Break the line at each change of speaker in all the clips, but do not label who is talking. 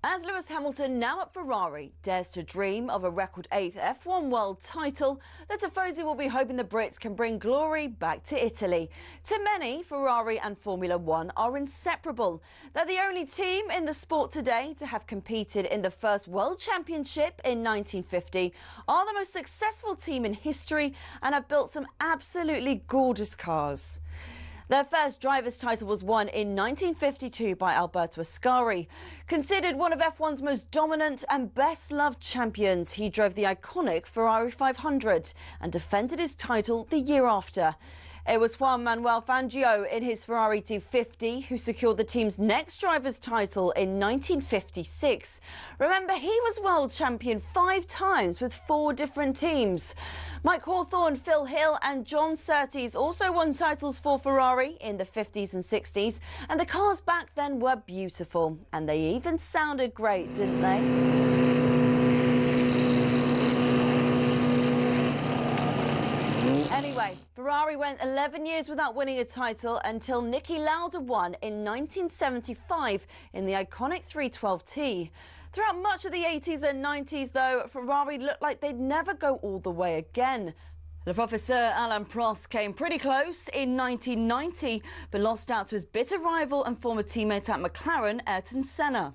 As Lewis Hamilton, now at Ferrari, dares to dream of a record 8th F1 world title, the Tifosi will be hoping the Brits can bring glory back to Italy. To many, Ferrari and Formula One are inseparable. They're the only team in the sport today to have competed in the first World Championship in 1950, are the most successful team in history and have built some absolutely gorgeous cars. Their first driver's title was won in 1952 by Alberto Ascari. Considered one of F1's most dominant and best-loved champions, he drove the iconic Ferrari 500 and defended his title the year after. It was Juan Manuel Fangio in his Ferrari 250 who secured the team's next driver's title in 1956. Remember, he was world champion 5 times with 4 different teams. Mike Hawthorne, Phil Hill and John Surtees also won titles for Ferrari in the 50s and 60s, and the cars back then were beautiful, and they even sounded great, didn't they? Anyway, Ferrari went 11 years without winning a title until Niki Lauda won in 1975 in the iconic 312T. Throughout much of the 80s and 90s, though, Ferrari looked like they'd never go all the way again. Le Professeur Alain Prost came pretty close in 1990, but lost out to his bitter rival and former teammate at McLaren, Ayrton Senna.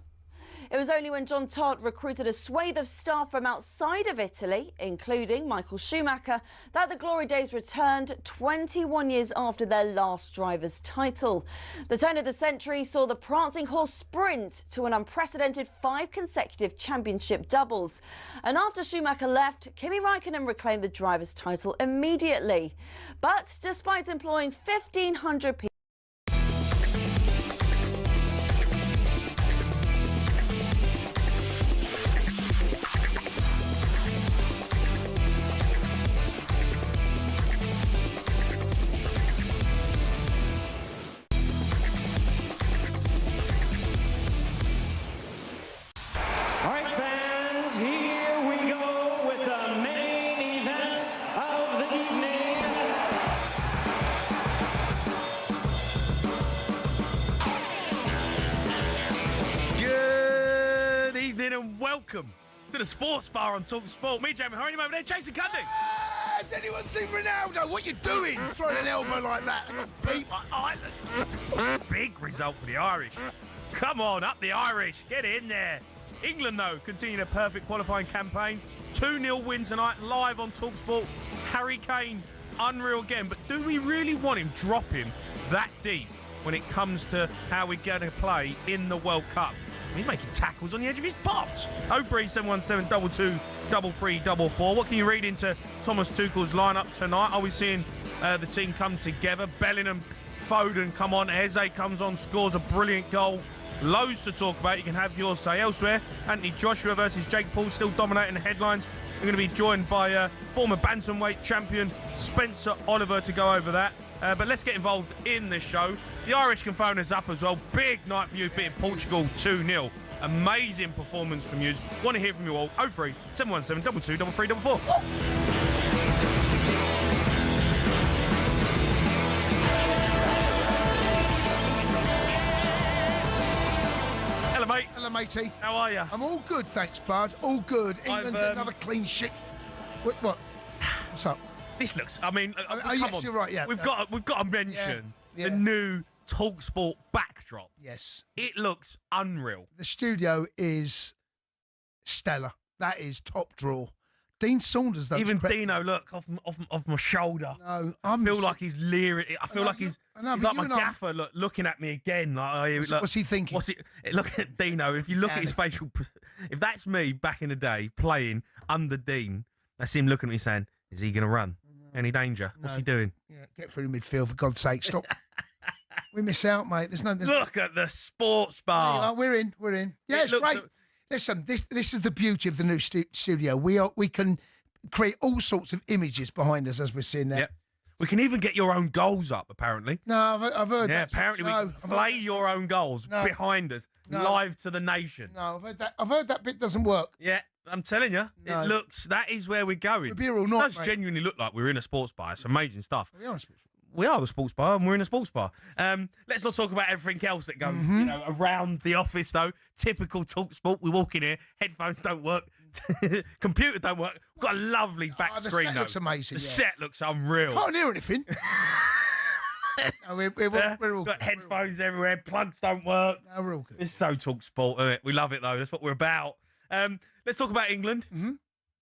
It was only when John Todt recruited a swathe of staff from outside of Italy, including Michael Schumacher, that the glory days returned 21 years after their last driver's title. The turn of the century saw the prancing horse sprint to an unprecedented 5 consecutive championship doubles. And after Schumacher left, Kimi Raikkonen reclaimed the driver's title immediately. But despite employing 1,500 people,
and welcome to the Sports Bar on talkSPORT. Me, Jamie O'Hara, over there, Jason Cundy.
Has anyone seen Ronaldo? What you doing? Throwing an elbow like that. Pete.
Ireland. Big result for the Irish. Come on, up the Irish. Get in there. England, though, continue their perfect qualifying campaign. 2-0 win tonight, live on talkSPORT. Harry Kane, unreal again. But do we really want him dropping that deep when it comes to how we're going to play in the World Cup? He's making tackles on the edge of his box. 03717 22 3344. What can you read into Thomas Tuchel's lineup tonight? Are we seeing the team come together? Bellingham, Foden come on. Eze comes on, scores a brilliant goal. Loads to talk about. You can have yours say elsewhere. Anthony Joshua versus Jake Paul still dominating the headlines. We're going to be joined by former bantamweight champion Spencer Oliver to go over that. But let's get involved in this show. The Irish can phone us up as well. Big night for you, beating Portugal 2-0. Amazing performance from you. Want to hear from you all. 03 717 22 3344. Hello, mate.
Hello, matey.
How are you?
I'm all good, thanks, bud. All good. England's another clean sheet. What? What's up?
This looks. I mean, come
yes,
on.
You're right. Yeah,
we've got to mention the new talkSPORT backdrop.
Yes,
it looks unreal.
The studio is stellar. That is top draw. Dean Saunders, though.
Even Dino, look off my shoulder.
No,
I feel like he's leering. I feel like he's like my gaffer looking at me again. Like,
what's he thinking?
Look at Dino. If you look at his facial, if that's me back in the day playing under Dean, that's him looking at me saying, "Is he going to run? Any danger? What's he doing?"
Yeah, get through midfield for God's sake. Stop. We miss out, mate.
Look at the sports bar.
We're in. Yeah, it's great. Listen, this is the beauty of the new studio. We can create all sorts of images behind us as we're seeing that.
Yep. We can even get your own goals up, apparently.
No, I've heard that.
Yeah, apparently we can play your own goals behind us, live to the nation.
No, I've heard that. I've heard that bit doesn't work.
Yeah, I'm telling you, it looks. That is where we're going.
We'll be here all night,
It does genuinely look like we're in a sports bar. It's amazing stuff.
We are a sports bar.
We are the sports bar, and we're in a sports bar. Let's not talk about everything else that goes, around the office. Though, typical talkSPORT. We walk in here, headphones don't work, computer don't work. We've got a lovely back screen.
The set looks amazing.
The set looks unreal.
Can't hear anything. No, we're all
got headphones everywhere. Plugs don't work.
No, we're all good.
It's so talkSPORT, isn't it? We love it though. That's what we're about. Let's talk about England.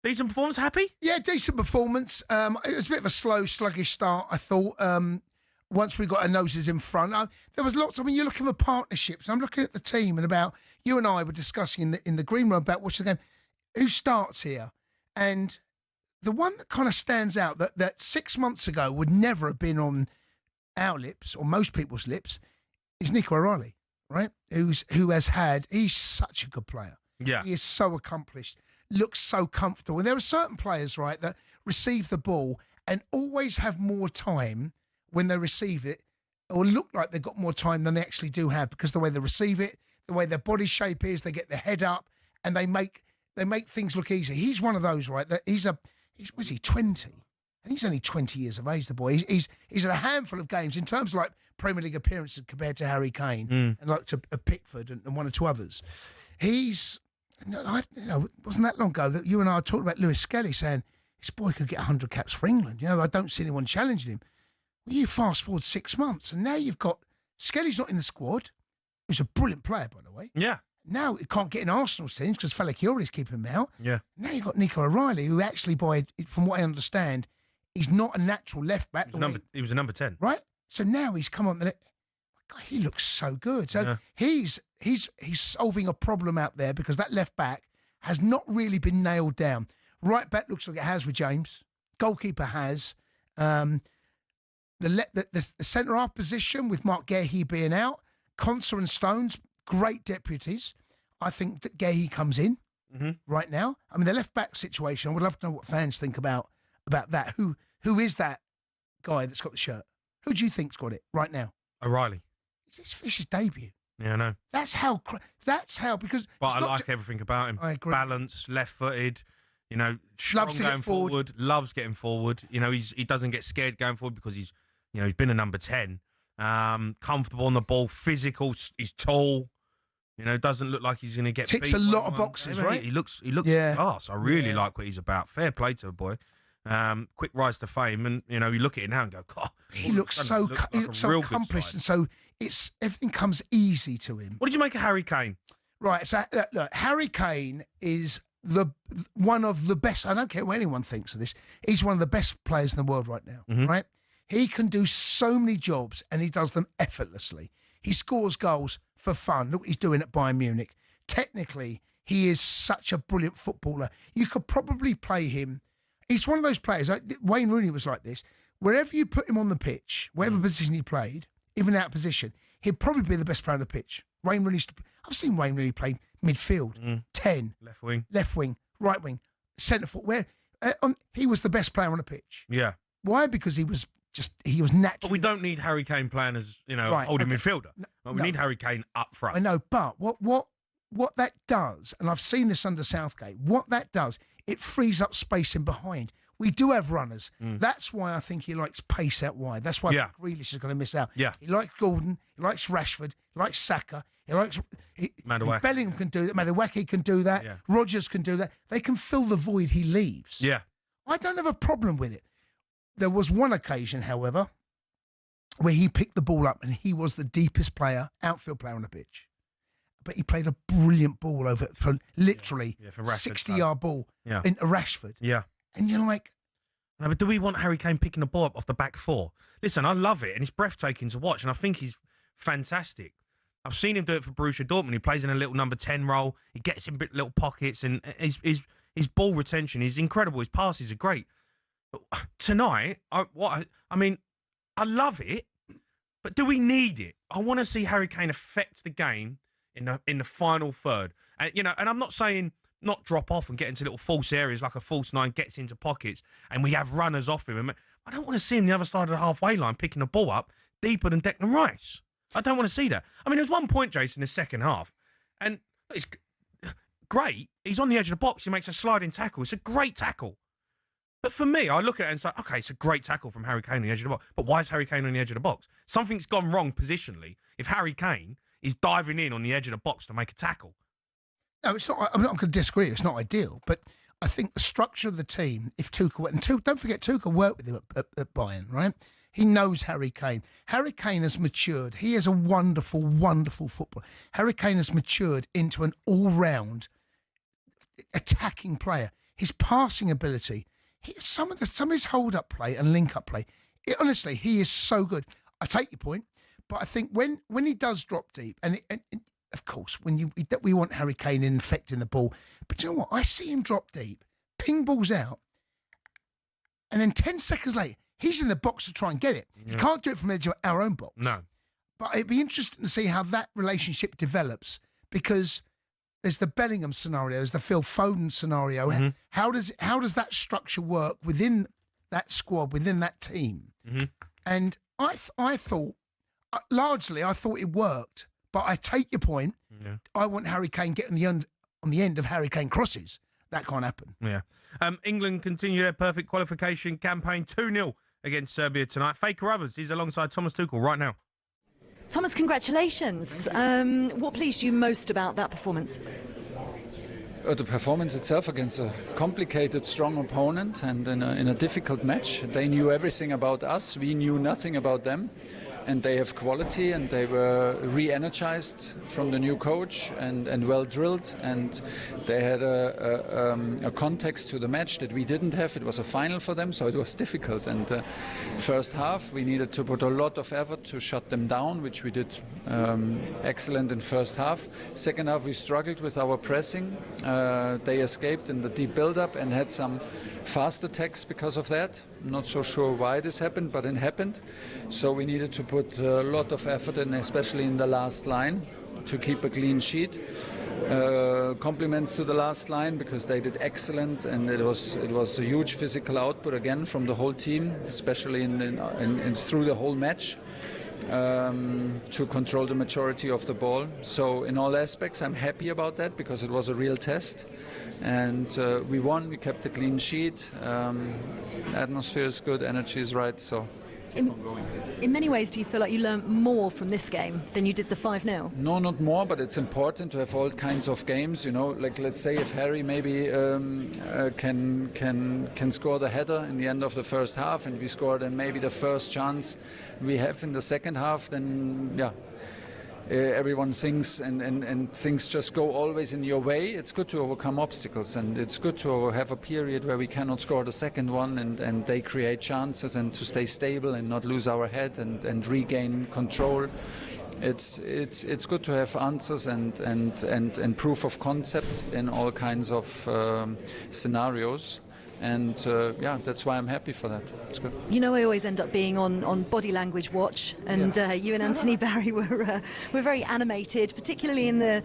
Decent performance, happy?
Yeah, decent performance. It was a bit of a slow, sluggish start, I thought. Once we got our noses in front, there was lots. I mean, you're looking for partnerships. I'm looking at the team, and about you and I were discussing in the green room about watching them. Who starts here? And the one that kind of stands out that 6 months ago would never have been on our lips or most people's lips is Nico O'Reilly, right? He's such a good player.
Yeah,
he is so accomplished. Looks so comfortable. And there are certain players, right, that receive the ball and always have more time when they receive it, or look like they've got more time than they actually do have, because the way they receive it, the way their body shape is, they get their head up and they make things look easy. He's one of those, right, that was he 20? And he's only 20 years of age, the boy. He's at a handful of games in terms of like Premier League appearances compared to Harry Kane and like to Pickford and one or two others. It wasn't that long ago that you and I talked about Lewis Skelly saying this boy could get 100 caps for England. I don't see anyone challenging him. Well, you fast forward 6 months, and now you've got Skelly's not in the squad, who's a brilliant player, by the way.
Yeah.
Now he can't get in Arsenal's teams because Falakiori's keeping him out.
Yeah.
Now you've got Nico O'Reilly, who actually, from what I understand, he's not a natural left back.
He was a number 10.
Right? So now he's come on the God, he looks so good. So he's solving a problem out there because that left back has not really been nailed down. Right back looks like it has with James. Goalkeeper has. The centre half position with Mark Guéhi being out, Konsa and Stones, great deputies. I think that Guéhi comes in right now. I mean, the left back situation, I would love to know what fans think about that. Who is that guy that's got the shirt? Who do you think's got it right now?
O'Reilly.
It's his debut.
Yeah, I know.
That's how because.
But I like everything about him.
I agree.
Balance, left-footed. You know, strong going forward. Loves getting forward. You know, he doesn't get scared going forward because he's been a number 10. Comfortable on the ball, physical. He's tall. You know, doesn't look like he's going to get
ticks
beat
a lot of boxes, right?
He looks class. I really like what he's about. Fair play to the boy. Quick rise to fame, and you look at it now and go, God,
he looks so accomplished, and so everything comes easy to him.
What did you make of Harry Kane?
Right, so look, Harry Kane is one of the best. I don't care what anyone thinks of this. He's one of the best players in the world right now. Right, he can do so many jobs, and he does them effortlessly. He scores goals for fun. Look what he's doing at Bayern Munich. Technically, he is such a brilliant footballer. You could probably play him. He's one of those players. Wayne Rooney was like this. Wherever you put him on the pitch, whatever position he played, even out of position, he'd probably be the best player on the pitch. I've seen Wayne Rooney play midfield, 10, left wing, right wing, centre forward. He was the best player on the pitch.
Yeah.
Why? Because he was natural.
But we don't need Harry Kane playing as holding midfielder. We need Harry Kane up front.
I know, but what that does, and I've seen this under Southgate, what that does, it frees up space in behind. We do have runners. That's why I think he likes pace out wide. That's why Grealish is going to miss out.
Yeah.
He likes Gordon. He likes Rashford. He likes Saka. Bellingham can do that. Madueke can do that. Yeah. Rodgers can do that. They can fill the void he leaves.
Yeah.
I don't have a problem with it. There was one occasion, however, where he picked the ball up and he was the deepest outfield player on the pitch. But he played a brilliant ball over for literally
for Rashford,
60-yard ball into Rashford.
Yeah.
And you're like...
No, but do we want Harry Kane picking the ball up off the back four? Listen, I love it, and it's breathtaking to watch, and I think he's fantastic. I've seen him do it for Borussia Dortmund. He plays in a little number 10 role. He gets in little pockets, and his ball retention is incredible. His passes are great. But tonight, I love it, but do we need it? I want to see Harry Kane affect the game in the final third. And and I'm not saying not drop off and get into little false areas like a false nine gets into pockets and we have runners off him. I don't want to see him the other side of the halfway line picking the ball up deeper than Declan Rice. I don't want to see that. I mean, there's one point, Jason, in the second half, and it's great. He's on the edge of the box. He makes a sliding tackle. It's a great tackle. But for me, I look at it and say, okay, it's a great tackle from Harry Kane on the edge of the box. But why is Harry Kane on the edge of the box? Something's gone wrong positionally if Harry Kane is diving in on the edge of the box to make a tackle.
No, it's not. I'm not going to disagree. It's not ideal, but I think the structure of the team. If Tuchel, don't forget Tuchel worked with him at Bayern, right? He knows Harry Kane. Harry Kane has matured. He is a wonderful, wonderful footballer. Harry Kane has matured into an all-round attacking player. His passing ability, some of his hold-up play and link-up play. Honestly, he is so good. I take your point. But I think when he does drop deep, and of course, we want Harry Kane infecting the ball. But you know what? I see him drop deep, ping balls out, and then 10 seconds later, he's in the box to try and get it. Yeah. He can't do it from the edge of our own box.
No.
But it'd be interesting to see how that relationship develops because there's the Bellingham scenario, there's the Phil Foden scenario. Mm-hmm. How does that structure work within that squad, within that team? Mm-hmm. And I thought... largely, I thought it worked, but I take your point. Yeah. I want Harry Kane getting on the end of Harry Kane crosses. That can't happen.
Yeah. England continue their perfect qualification campaign 2-0 against Serbia tonight. Faker Others, he's alongside Thomas Tuchel right now.
Thomas, congratulations. What pleased you most about that performance?
The performance itself against a complicated, strong opponent and in a difficult match. They knew everything about us. We knew nothing about them. and they have quality, and they were re-energized from the new coach and well drilled, and they had a context to the match that we didn't have. It was a final for them, so it was difficult. And first half, we needed to put a lot of effort to shut them down, which we did excellent in first half. Second half, we struggled with our pressing. They escaped in the deep build-up and had some fast attacks because of that. I'm not so sure why this happened, but it happened. So we needed to put a lot of effort in, especially in the last line, to keep a clean sheet. Compliments to the last line, because they did excellent, and it was a huge physical output again from the whole team, especially in through the whole match, to control the majority of the ball. So in all aspects, I'm happy about that, because it was a real test, and we won. We kept a clean sheet. Atmosphere is good, energy is right. So.
In many ways, do you feel like you learned more from this game than you did the 5-0?
No, not more, but it's important to have all kinds of games. You know, like let's say if Harry maybe can score the header in the end of the first half, and we score then maybe the first chance we have in the second half, then yeah. Everyone thinks and things just go always in your way. It's good to overcome obstacles, and it's good to have a period where we cannot score the second one, and they create chances, and to stay stable and not lose our head and regain control. It's good to have answers and proof of concept in all kinds of scenarios. And yeah, that's why I'm happy for that. It's good.
You know, I always end up being on body language watch, and you and Anthony Barry were very animated, particularly in the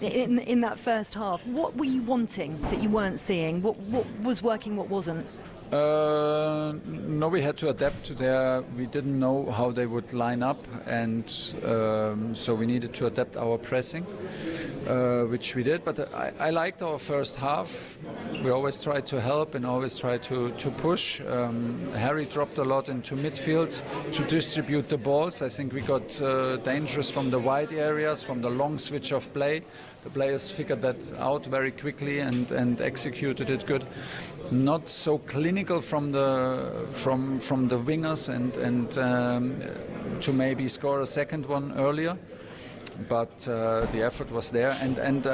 in that first half. What were you wanting that you weren't seeing? What was working? What wasn't?
No, we had to adapt to their. We didn't know how they would line up, and so we needed to adapt our pressing, which we did. But I liked our first half. We always tried to help and always tried to push. Harry dropped a lot into midfield to distribute the balls. I think we got dangerous from the wide areas, from the long switch of play. The players figured that out very quickly and executed it good. Not so clinical from the wingers and to maybe score a second one earlier, but the effort was there, and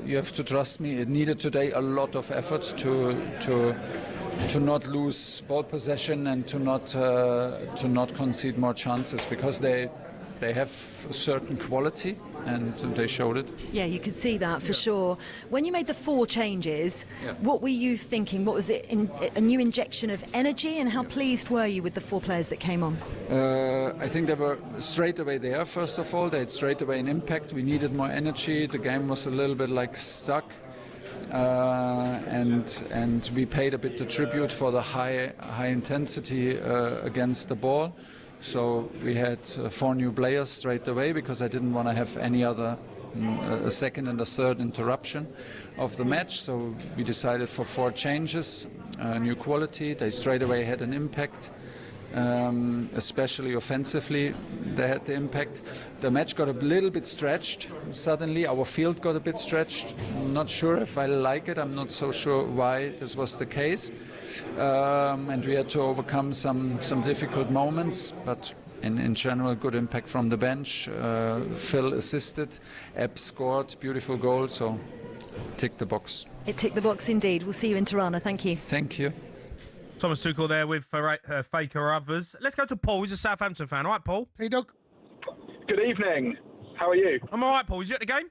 you have to trust me. It needed today a lot of effort to not lose ball possession and to not concede more chances, because they have a certain quality, and they showed it.
Yeah, you could see that for sure. When you made the 4 changes, what were you thinking? What was it? A new injection of energy, and how pleased were you with the 4 players that came on?
I think they were straight away there. First of all, they had straight away an impact. We needed more energy. The game was a little bit like stuck. And we paid a bit the tribute for the high intensity against the ball. So we had 4 new players straight away, because I didn't want to have any other a second and a third interruption of the match. So we decided for 4 changes, new quality. They straight away had an impact. Especially offensively, they had the impact. The match got a little bit stretched. Suddenly, our field got a bit stretched. I'm not sure if I like it. I'm not so sure why this was the case. And we had to overcome some difficult moments, but in general, good impact from the bench. Phil assisted. Ebb scored. Beautiful goal. So, tick the box.
It ticked the box indeed. We'll see you in Tirana. Thank you.
Thank you.
Thomas Tuchel there with Faker or others. Let's go to Paul. He's a Southampton fan. All right, Paul?
Hey, Doug.
Good evening. How are you?
I'm all right, Paul. Is you at the game?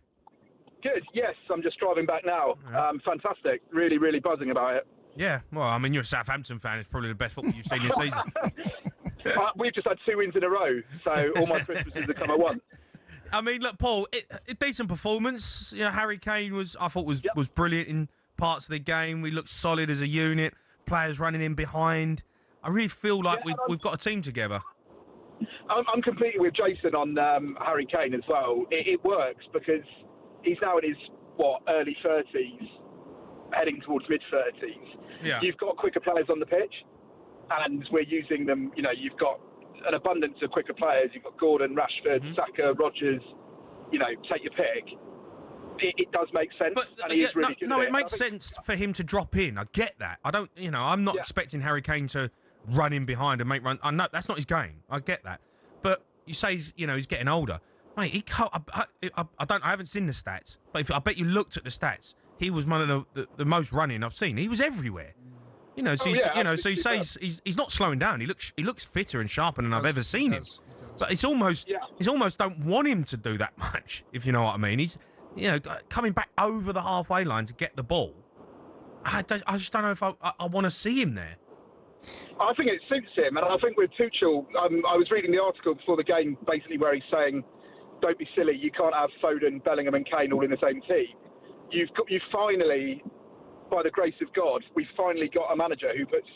Good, yes. I'm just driving back now. Fantastic. Really, really buzzing about it.
Yeah. Well, I mean, you're a Southampton fan. It's probably the best football you've seen this season.
We've just had 2 wins in a row, so all my Christmases have come at once.
I mean, look, Paul, a decent performance. You know, Harry Kane was brilliant in parts of the game. We looked solid as a unit. Players running in behind. I really feel like we've got a team together.
I'm completely with Jason on Harry Kane as well. It works because he's now in his, early 30s, heading towards mid-30s.
Yeah.
You've got quicker players on the pitch, and we're using them. You know, you've got an abundance of quicker players. You've got Gordon, Rashford, Saka, Rodgers. You know, take your pick. It does make sense, and he is really good at it.
It makes sense for him to drop in. I get that. I don't, I'm not expecting Harry Kane to run in behind and make run. I know that's not his game. I get that. But you say he's getting older, mate. He can't. I haven't seen the stats, but I bet you looked at the stats. He was one of the most running I've seen. He was everywhere. So you say he's not slowing down. He looks fitter and sharper than I've ever seen him. But it's almost don't want him to do that much, if you know what I mean. He's coming back over the halfway line to get the ball. I just don't know if I want to see him there.
I think it suits him, and I think with Tuchel, I was reading the article before the game, basically where he's saying, "Don't be silly. You can't have Foden, Bellingham, and Kane all in the same team. You finally, by the grace of God, we've finally got a manager who puts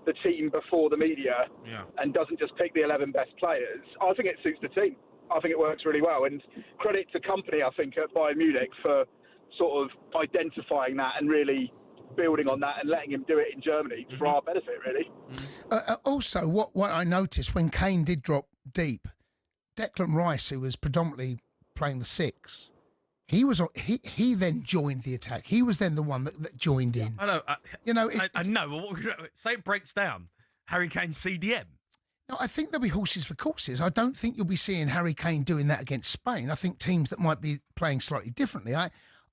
the team before the media and doesn't just pick the 11 best players." I think it suits the team. I think it works really well, and credit to Company, I think, at Bayern Munich for sort of identifying that and really building on that and letting him do it in Germany for our benefit, really.
Also, what I noticed when Kane did drop deep, Declan Rice, who was predominantly playing the 6, he then joined the attack. He was then the one that joined in.
I know. I know. But say it breaks down. Harry Kane CDM.
No, I think there'll be horses for courses. I don't think you'll be seeing Harry Kane doing that against Spain. I think teams that might be playing slightly differently. I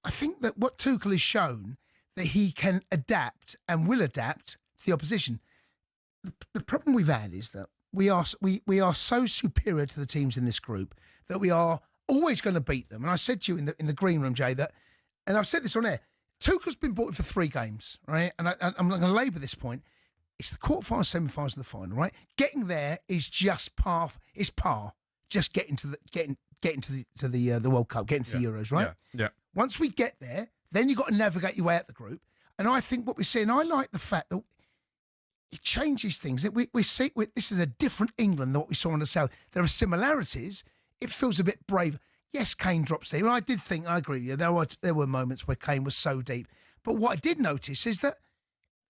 think that what Tuchel has shown, that he can adapt and will adapt to the opposition. The problem we've had is that we are so superior to the teams in this group that we are always going to beat them. And I said to you in the green room, Jay, that, and I've said this on air, Tuchel's been brought in for 3 games, right? And I'm going to labour this point. It's the quarterfinals, semi-finals, and the final, right? Getting there is just par. It's par. Just getting to the World Cup, getting to the Euros, right?
Yeah.
Once we get there, then you've got to navigate your way out the group. And I think what we're seeing, I like the fact that it changes things. This is a different England than what we saw in the South. There are similarities. It feels a bit brave. Yes, Kane drops deep. I did think, I agree with you, there were moments where Kane was so deep. But what I did notice is that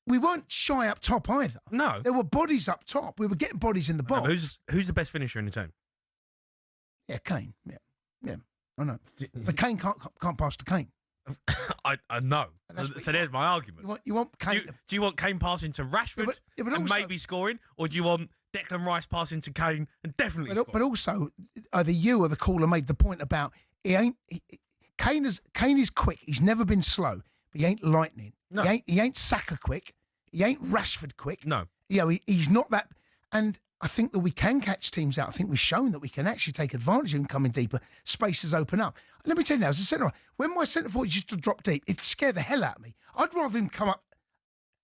we weren't shy up top either.
No.
There were bodies up top. We were getting bodies in the box.
Who's the best finisher in the team?
Yeah, Kane. Yeah, I know. But Kane can't pass to Kane.
I know. So there's my argument.
You want Kane?
Do you want Kane passing to Rashford
but
and
also,
maybe scoring, or do you want Declan Rice passing to Kane and definitely scoring?
But also, either you or the caller made the point about Kane is quick. He's never been slow, but he ain't lightning.
No.
He ain't Saka quick. He ain't Rashford quick.
No.
He's not that. And I think that we can catch teams out. I think we've shown that we can actually take advantage of him coming deeper. Spaces open up. Let me tell you now, as a centre, when my centre forward used to drop deep, it scared the hell out of me. I'd rather him come up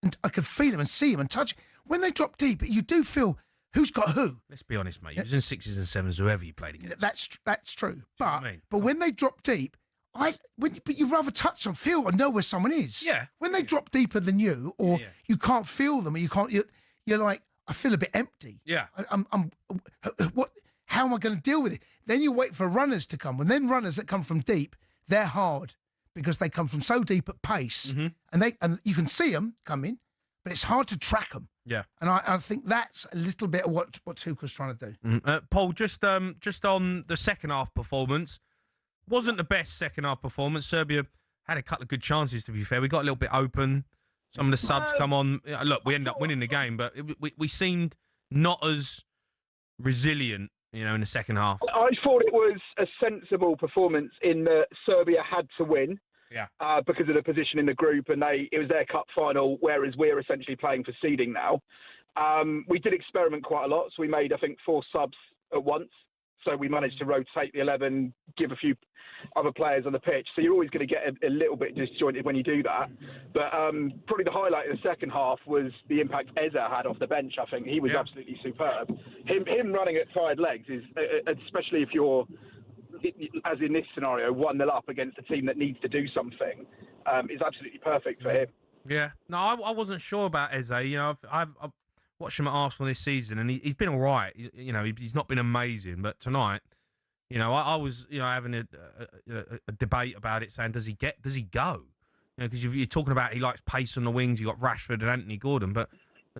and I could feel him and see him and touch him. When they drop deep, you do feel who's got who.
Let's be honest, mate. He was in 6s and 7s, whoever you played against.
That's true. But
mean?
when they drop deep, but you rather touch them, feel, and know where someone is.
Yeah.
When they drop deeper than you, or you can't feel them, or you're like, I feel a bit empty.
Yeah.
How am I going to deal with it? Then you wait for runners to come, and then runners that come from deep, they're hard because they come from so deep at pace, and you can see them coming, but it's hard to track them.
Yeah.
And I think that's a little bit of what Tuchel's trying to do.
Paul, just on the second half performance, wasn't the best second half performance. Serbia had a couple of good chances, to be fair. We got a little bit open. Some of the subs come on. Look, we end up winning the game, but we seemed not as resilient, in the second half.
I thought it was a sensible performance in that Serbia had to win.
Yeah.
Because of the position in the group, and it was their cup final, whereas we're essentially playing for seeding now. We did experiment quite a lot, so we made, I think, 4 subs at once. So we managed to rotate the 11, give a few other players on the pitch. So you're always going to get a little bit disjointed when you do that. But probably the highlight of the second half was the impact Eze had off the bench. I think he was absolutely superb. Him running at tired legs is, especially if you're, as in this scenario, 1-0 up against a team that needs to do something, is absolutely perfect for him.
Yeah. No, I wasn't sure about Eze. I've watched him at Arsenal this season, and he's been all right. He's not been amazing, but tonight, I was, having a debate about it, saying, does he go? Because you're talking about he likes pace on the wings. You got Rashford and Anthony Gordon, but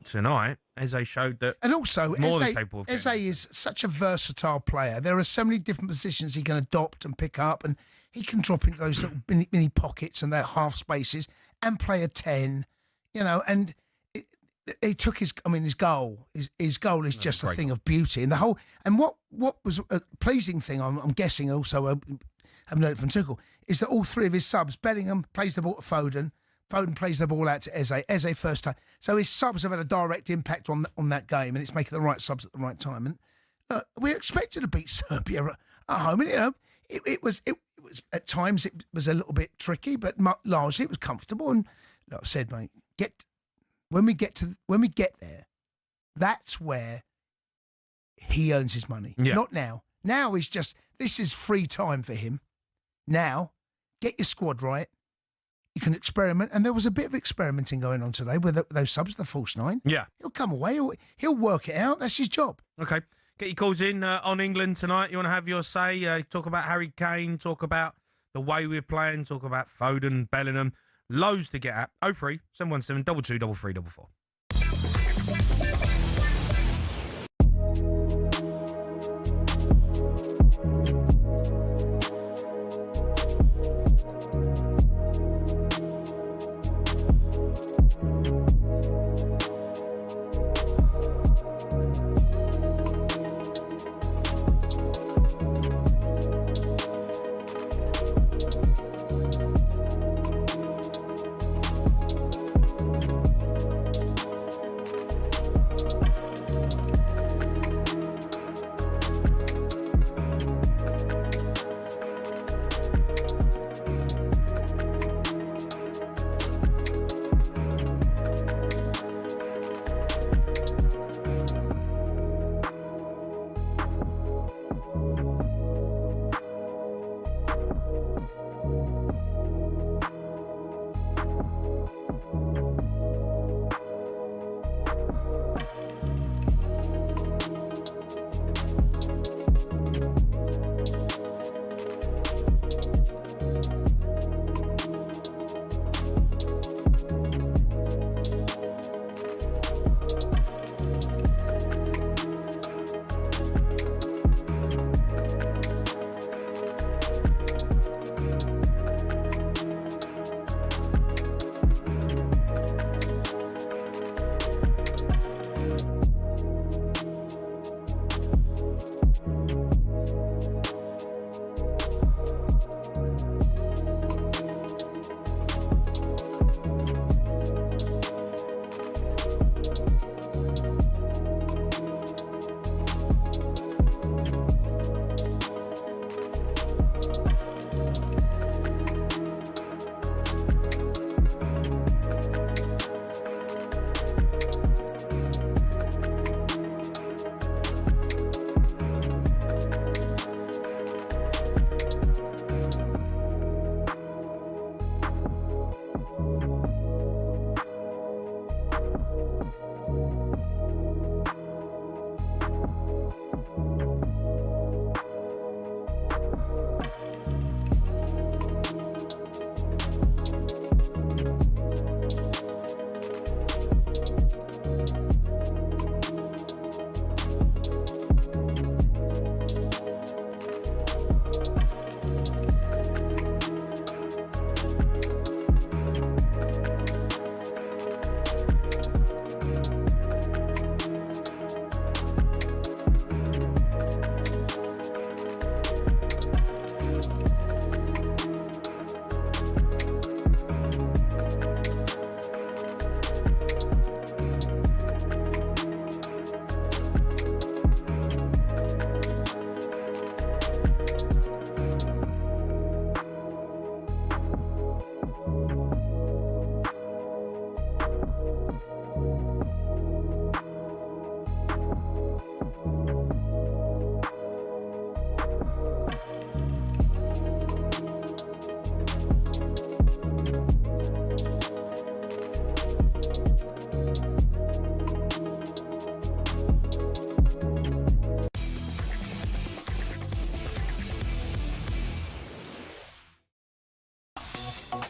tonight, Eze showed that. And also,
Eze is such a versatile player. There are so many different positions he can adopt and pick up, and he can drop into those little mini pockets and their half spaces and play a 10. And he took his goal. His goal is just a thing of beauty, and what was a pleasing thing. I'm guessing also, I've known it from Tuchel, is that all three of his subs, Bellingham plays the ball to Foden plays the ball out to Eze first time. So his subs have had a direct impact on that game, and it's making the right subs at the right time. And look, we're expected to beat Serbia at home, and it was at times it was a little bit tricky, but largely it was comfortable. And like I said, mate, when we get there, that's where he earns his money.
Yeah.
Not now. Now is this is free time for him. Now, get your squad right. You can experiment, and there was a bit of experimenting going on today with those subs, the false nine.
Yeah.
He'll come away. He'll work it out. That's his job.
Okay. Get your calls in on England tonight. You want to have your say? Talk about Harry Kane. Talk about the way we're playing. Talk about Foden, Bellingham. Loads to get at. 03 717 22 33 44.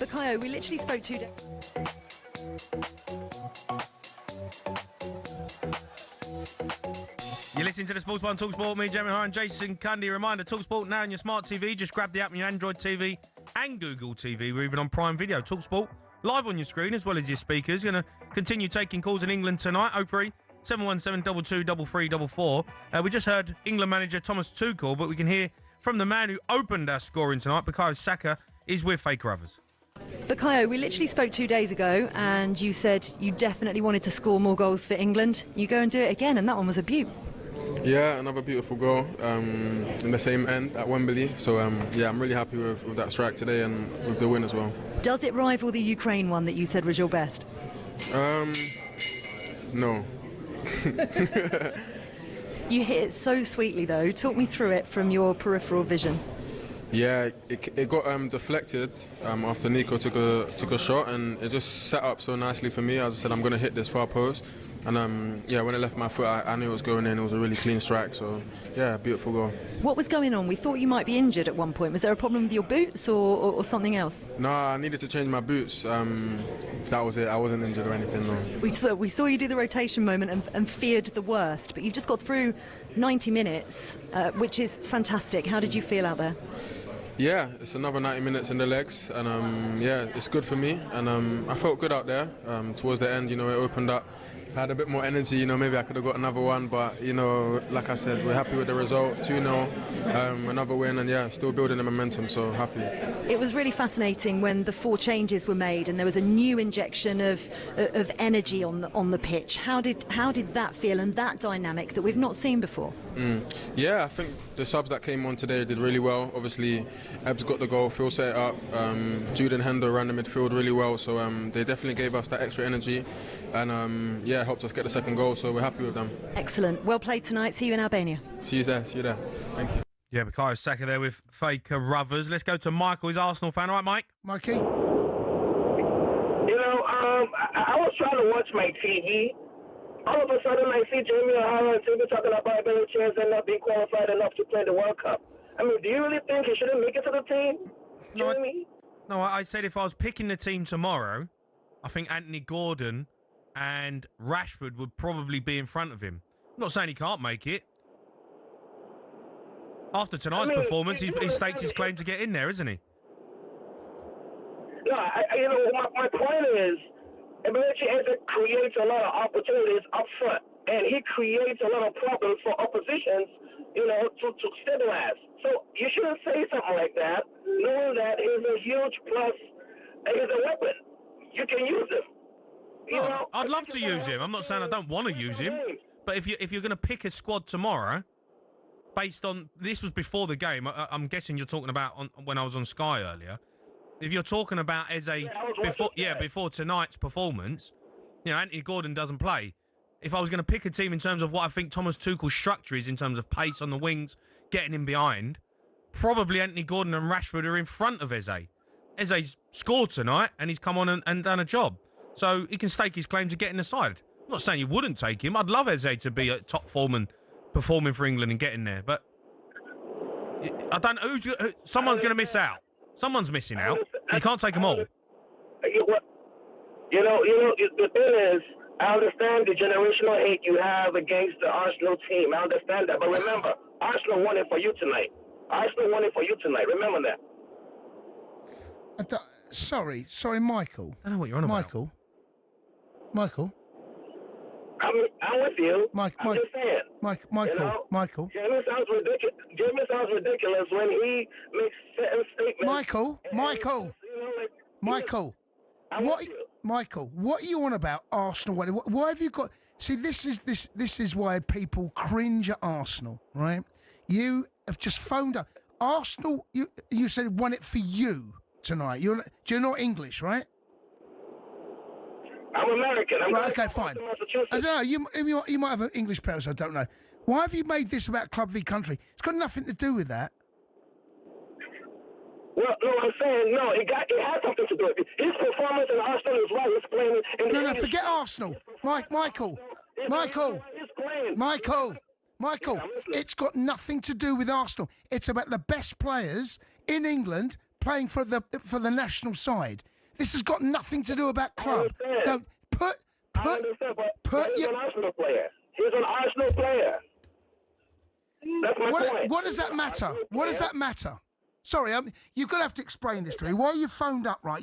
Bakayo, we literally spoke 2 days.
You're listening to the Sports Bar on talkSPORT. Me, Jamie O'Hara and Jason Cundy. Reminder, talkSPORT now on your smart TV. Just grab the app on your Android TV and Google TV. We're even on Prime Video. talkSPORT live on your screen as well as your speakers. You're going to continue taking calls in England tonight. 03 717 22 33 we just heard England manager Thomas Tuchel, but we can hear from the man who opened our scoring tonight. Bukayo Saka is with Faye Carruthers.
Bukayo, we literally spoke 2 days ago and you said you definitely wanted to score more goals for England. You go and do it again, and that one was a beaut.
Yeah, another beautiful goal in the same end at Wembley. So, yeah, I'm really happy with that strike today and with the win as well.
Does it rival the Ukraine one that you said was your best?
No.
You hit it so sweetly, though. Talk me through it from your peripheral vision.
Yeah, it got deflected after Nico took a shot, and it just set up so nicely for me. As I said, I'm going to hit this far post. And yeah, when I left my foot, I knew it was going in. It was a really clean strike. So yeah, beautiful goal.
What was going on? We thought you might be injured at one point. Was there a problem with your boots or something else?
No, I needed to change my boots. That was it. I wasn't injured or anything, no.
We saw you do the rotation moment and feared the worst, but you've just got through 90 minutes, which is fantastic. How did you feel out there?
Yeah, it's another 90 minutes in the legs, and yeah, it's good for me. And I felt good out there. Towards the end, it opened up. If I had a bit more energy, maybe I could have got another one. But, like I said, we're happy with the result. 2-0, another win, and yeah, still building the momentum, so happy.
It was really fascinating when the 4 changes were made and there was a new injection of energy on the pitch. How did that feel, and that dynamic that we've not seen before?
Yeah, I think the subs that came on today did really well. Obviously, Ebbs got the goal, Phil set it up. Jude and Hendo ran the midfield really well, so they definitely gave us that extra energy, and yeah, helped us get the second goal, so we're happy with them. Excellent.
Well played tonight. See you in Albania.
See you there. Thank you.
Yeah, Bukayo Saka there with Faye Carruthers. Let's go to Michael. He's an Arsenal fan. All right, Mike?
Mikey?
I was trying to watch my TV. All of a sudden, I see Jamie O'Hara and people talking about Billy Chairs and not being qualified enough to play the World Cup. I mean, do you really think he shouldn't make it to the team? Jamie?
No, I said if I was picking the team tomorrow, I think Anthony Gordon and Rashford would probably be in front of him. I'm not saying he can't make it. After tonight's performance, he stakes his claim to get in there, isn't he?
No, my point is, Ability creates a lot of opportunities up front, and he creates a lot of problems for oppositions, to stabilize. So you shouldn't say something like that, knowing that he's a huge plus, and he's a weapon. You can use him.
I'd love to use him. I'm not saying I don't want to use him, but if you're going to pick a squad tomorrow, based on this was before the game, I'm guessing you're talking about when I was on Sky earlier. If you're talking about Eze before tonight's performance, Anthony Gordon doesn't play. If I was going to pick a team in terms of what I think Thomas Tuchel's structure is in terms of pace on the wings, getting in behind, probably Anthony Gordon and Rashford are in front of Eze. Eze's scored tonight and he's come on and done a job. So he can stake his claim to getting the side. I'm not saying you wouldn't take him. I'd love Eze to be at top form and performing for England and getting there. But I don't know. Someone's going to miss out. Someone's missing out. You can't take them all.
The thing is, I understand the generational hate you have against the Arsenal team. I understand that. But remember, Arsenal won it for you tonight. Remember that.
Sorry, Michael.
I don't know what you're on about.
Michael.
I'm with you. I'm just saying.
Michael.
Jamie sounds ridiculous when he makes certain statements.
Michael. What are you on about Arsenal? Why have you got? See, this is why people cringe at Arsenal, right? You have just phoned up Arsenal. You said won it for you tonight. You're not English, right?
I'm American.
Right, okay, fine. I don't know. You might have an English parents. I don't know. Why have you made this about club v country? It's got nothing to do with that.
Well, no, I'm saying no. It has something to do with it. His performance in Arsenal is why he's playing.
No, forget Arsenal, Michael. It's got nothing to do with Arsenal. It's about the best players in England playing for the national side. This has got nothing to do about club. Don't put
he's an Arsenal player. He's an Arsenal player. That's my point.
What does that matter? What does that matter? Sorry, you're going to have to explain this to me. Why you phoned up, right?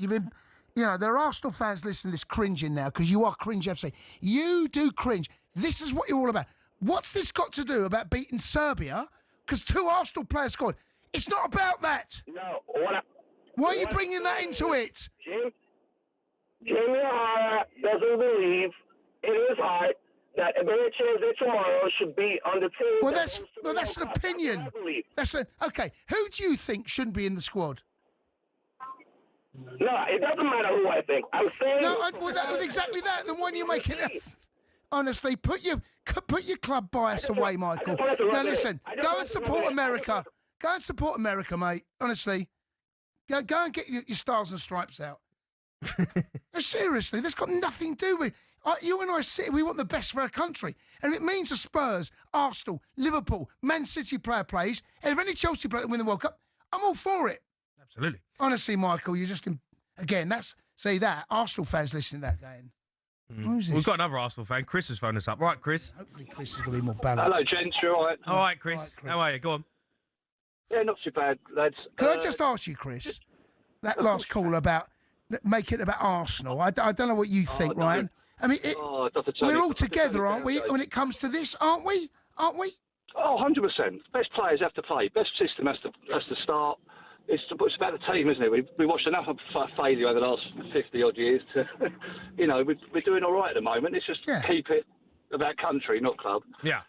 you know, there are Arsenal fans listening to this cringing now because you are cringe FC. You do cringe. This is what you're all about. What's this got to do about beating Serbia? Because 2 Arsenal players scored. It's not about that.
No.
Why are you bringing that into it?
Jamie O'Hara doesn't believe in his heart that Eberechi tomorrow should be on the team.
Well, that's an opinion. Okay. Who do you think shouldn't be in the squad?
No, it doesn't matter who I think. I'm saying.
No, exactly that. The one you're making. Honestly, put your club bias away, Michael. Now listen, go and support America. Go and support America, mate. Honestly, go and get your stars and stripes out. No, seriously, that's got nothing to do with. You and I sit. We want the best for our country, and if it means the Spurs, Arsenal, Liverpool, Man City player plays, and if any Chelsea player win the World Cup, I'm all for it.
Absolutely.
Honestly, Michael, you're just again. That Arsenal fans listening to that game. Who's this?
We've got another Arsenal fan. Chris has phoned us up. Right, Chris.
Hopefully, Chris is going to be more balanced.
Hello, gents. You all right?
All right, Chris. How are you? Go on.
Yeah, not too bad, lads.
Can I just ask you, Chris, that last call about make it about Arsenal? I don't know what you think, Ryan. I mean, we're all together, aren't we? When it comes to this, aren't we? Aren't we?
Oh, 100%. Best players have to play. Best system has to start. It's about the team, isn't it? We watched enough of failure over the last 50-odd years to, you know, we're doing all right at the moment. It's just keep it about country, not club.
Yeah.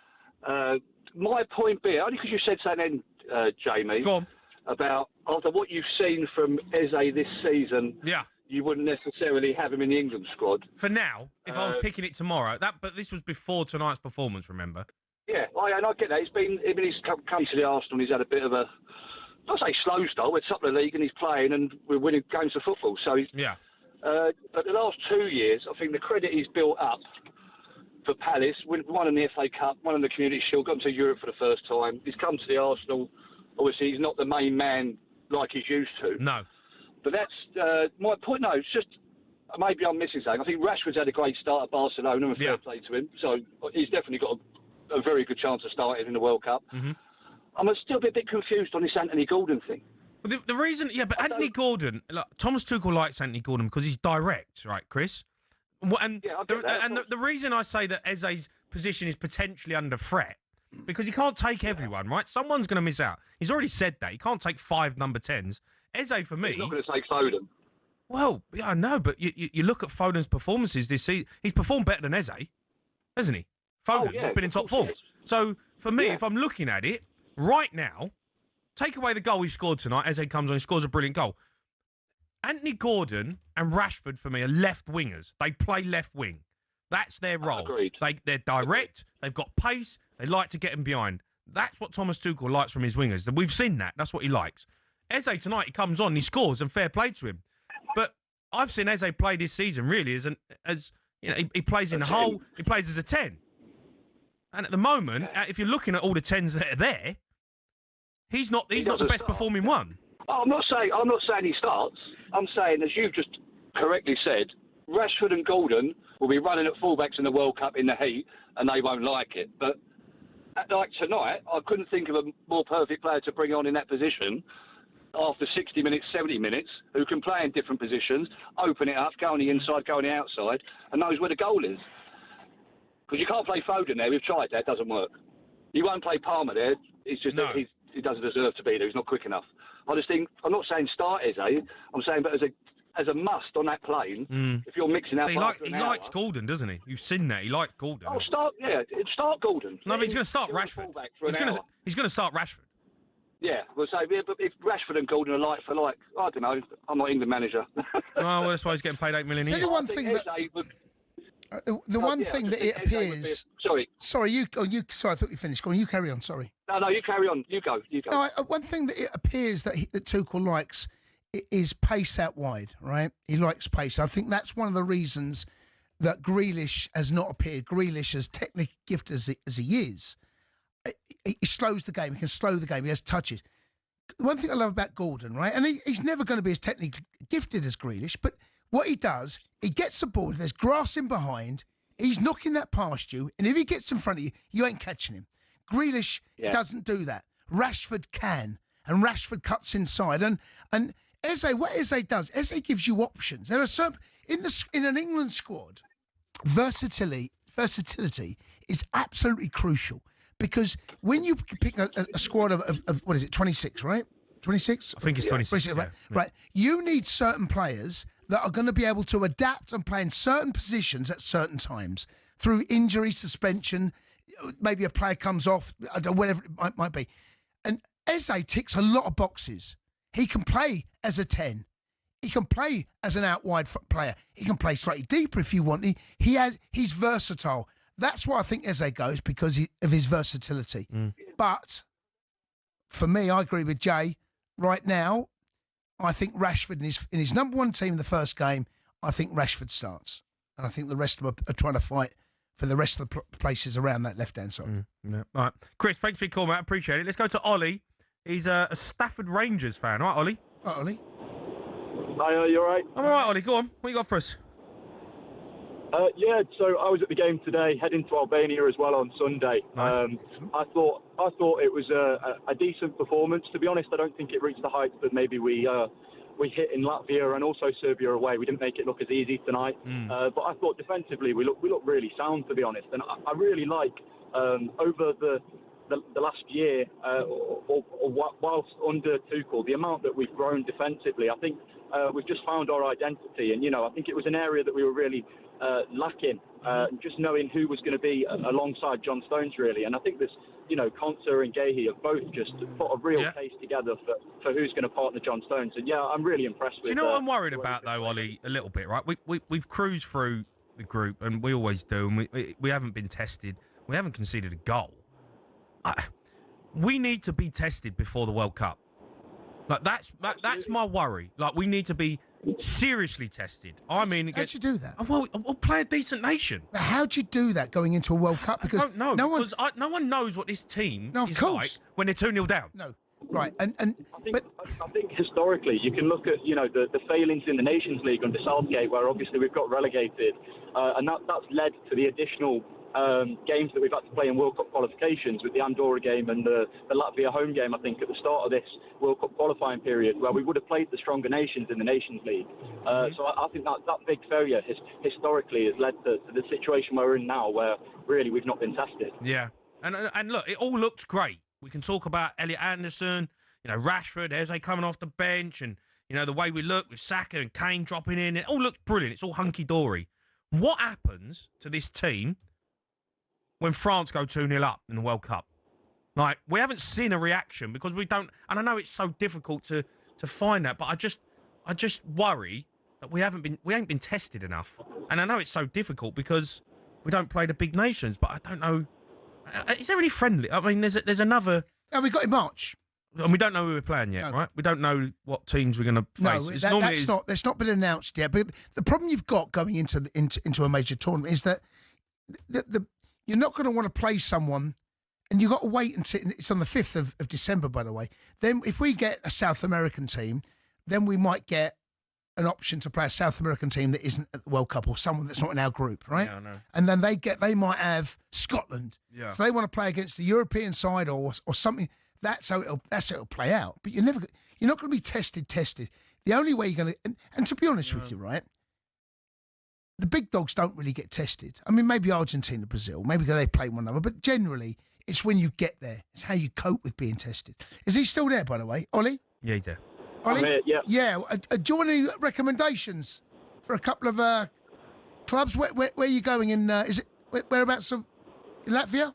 My point being, only because you said something then, Jamie,
go on,
about after what you've seen from Eze this season, you wouldn't necessarily have him in the England squad.
For now, if I was picking it tomorrow, but this was before tonight's performance, remember?
Yeah, and I get that. He's come to the Arsenal and he's had a bit of a, I'll say slow start. We're top of the league and he's playing and we're winning games of football. So but the last 2 years, I think the credit he's built up for Palace, won in the FA Cup, won in the Community Shield, gone to Europe for the first time. He's come to the Arsenal. Obviously, he's not the main man like he's used to.
No.
But that's my point. No, it's just maybe I'm missing something. I think Rashford's had a great start at Barcelona and fair play to him. So he's definitely got a very good chance of starting in the World Cup. Mm-hmm. I'm still a bit confused on this Anthony Gordon thing.
Well, the reason, but Anthony Gordon, look, Thomas Tuchel likes Anthony Gordon because he's direct, right, Chris? And the reason I say that Eze's position is potentially under threat, because he can't take everyone, right? Someone's going to miss out. He's already said that. He can't take 5 number 10s. Eze, for me...
He's not going to take Foden.
Well, yeah, I know, but you look at Foden's performances this season. He's performed better than Eze, hasn't he? Foden has been in top form. So, for me, if I'm looking at it, right now, take away the goal he scored tonight, Eze comes on, he scores a brilliant goal. Anthony Gordon and Rashford, for me, are left wingers. They play left wing. That's their role.
Agreed.
They're direct, they've got pace, they like to get him behind. That's what Thomas Tuchel likes from his wingers. We've seen that. That's what he likes. Eze tonight, he comes on, he scores, and fair play to him. But I've seen Eze play this season, really, as you know, he plays in the hole, he plays as a 10. And at the moment, if you're looking at all the 10s that are there, he's not the best performing one.
I'm not saying he starts. I'm saying, as you've just correctly said, Rashford and Gordon will be running at fullbacks in the World Cup in the heat, and they won't like it. But like tonight, I couldn't think of a more perfect player to bring on in that position after 60 minutes, 70 minutes, who can play in different positions, open it up, go on the inside, go on the outside, and knows where the goal is. Because you can't play Foden there. We've tried that. It doesn't work. You won't play Palmer there. It's just he doesn't deserve to be there. He's not quick enough. I just think, I'm not saying start Eze. I'm saying, but as a must on that plane, if you're mixing out...
He likes Gordon, doesn't he? You've seen that. He likes Gordon.
Oh, start Gordon.
No, but he's going to start Rashford. He's going to start Rashford.
Yeah, but if Rashford and Gordon are like for like, I don't know, I'm not England manager.
Well, that's why he's getting paid $8 million a year.
One thing that... The one thing that it appears... Sorry, I thought you finished. Go on, you carry on, sorry.
No, you carry on. You go.
No, one thing that it appears that Tuchel likes is pace out wide, right? He likes pace. I think that's one of the reasons that Grealish has not appeared. Grealish, as technically gifted as he is, he slows the game. He can slow the game. He has touches. One thing I love about Gordon, right? And he's never going to be as technically gifted as Grealish, but what he does, he gets the ball, there's grass in behind, he's knocking that past you, and if he gets in front of you, you ain't catching him. Grealish doesn't do that. Rashford can, and Rashford cuts inside. And What Eze does, Eze gives you options. There are some in an England squad. Versatility is absolutely crucial because when you pick a squad of what is it, 26, right? 26?
I think it's 26.
Right. Right. You need certain players that are going to be able to adapt and play in certain positions at certain times through injury, suspension. Maybe a player comes off, whatever it might be. And Eze ticks a lot of boxes. He can play as a 10. He can play as an out-wide player. He can play slightly deeper if you want. He's versatile. That's why I think Eze goes, because of his versatility. But for me, I agree with Jay. Right now, I think Rashford in his number one team in the first game, I think Rashford starts. And I think the rest of them are trying to fight for the rest of the places around that left-hand side.
Yeah. All right. Chris, thanks for your call, mate. I appreciate it. Let's go to Ollie. He's a Stafford Rangers fan. All right, Ollie?
All right, Ollie.
Hi, you all right?
I'm all right, Ollie. Go on. What you got for us?
Yeah, so I was at the game today, heading to Albania as well on Sunday.
Nice.
I thought it was a decent performance. To be honest, I don't think it reached the heights that maybe we hit in Latvia and also Serbia away. We didn't make it look as easy tonight. But I thought defensively we looked really sound, to be honest. And I really like over the last year, or whilst under Tuchel, the amount that we've grown defensively. I think we've just found our identity, and I think it was an area that we were really lacking, just knowing who was going to be alongside John Stones, really. And I think this, Konsa and Gahey have both just put a real case together for who's going to partner John Stones. And I'm really impressed with.
Do you know what I'm worried about though, Ollie? A little bit, right? We've cruised through the group, and we always do, and we haven't been tested. We haven't conceded a goal. We need to be tested before the World Cup. Like that's my worry. Like we need to be seriously tested. I mean,
how'd you do that?
Well, we'll play a decent nation.
Now, how'd you do that going into a World Cup? Because
I don't know. No one knows what this team is like when they're 2-0 down.
No, right,
I think historically you can look at the failings in the Nations League under Southgate, where obviously we've got relegated, and that's led to the additional games that we've had to play in World Cup qualifications, with the Andorra game and the Latvia home game, I think, at the start of this World Cup qualifying period, where we would have played the stronger nations in the Nations League. So I think that big failure historically has led to the situation we're in now, where really we've not been tested.
Yeah, and look, it all looked great. We can talk about Elliot Anderson, Rashford, Eze coming off the bench, and the way we look with Saka and Kane dropping in. It all looks brilliant. It's all hunky-dory. What happens to this team when France go 2-0 up in the World Cup? Like, we haven't seen a reaction because we don't, and I know it's so difficult to find that, but I just worry that we ain't been tested enough. And I know it's so difficult because we don't play the big nations, but I don't know. Is there any friendly? I mean, there's another.
Oh, we got in March.
And we don't know who we're playing yet, right? We don't know what teams we're going to face.
No, that's not been announced yet. But the problem you've got going into a major tournament is that you're not going to want to play someone, and you've got to wait until it's on the 5th of December, by the way. Then if we get a South American team, then we might get an option to play a South American team that isn't at the World Cup, or someone that's not in our group, right?
Yeah, I know.
And then they might have Scotland.
Yeah.
So they want to play against the European side or something. That's how it'll play out. But you're not going to be tested. The only way you're going to, and to be honest with you, right, the big dogs don't really get tested. I mean, maybe Argentina, Brazil, maybe they play one another, but generally it's when you get there. It's how you cope with being tested. Is he still there, by the way, Ollie?
Yeah, he's there.
Ollie?
I'm here, yeah.
Yeah. Do you want any recommendations for a couple of clubs? Where are you going in? Is it whereabouts in Latvia?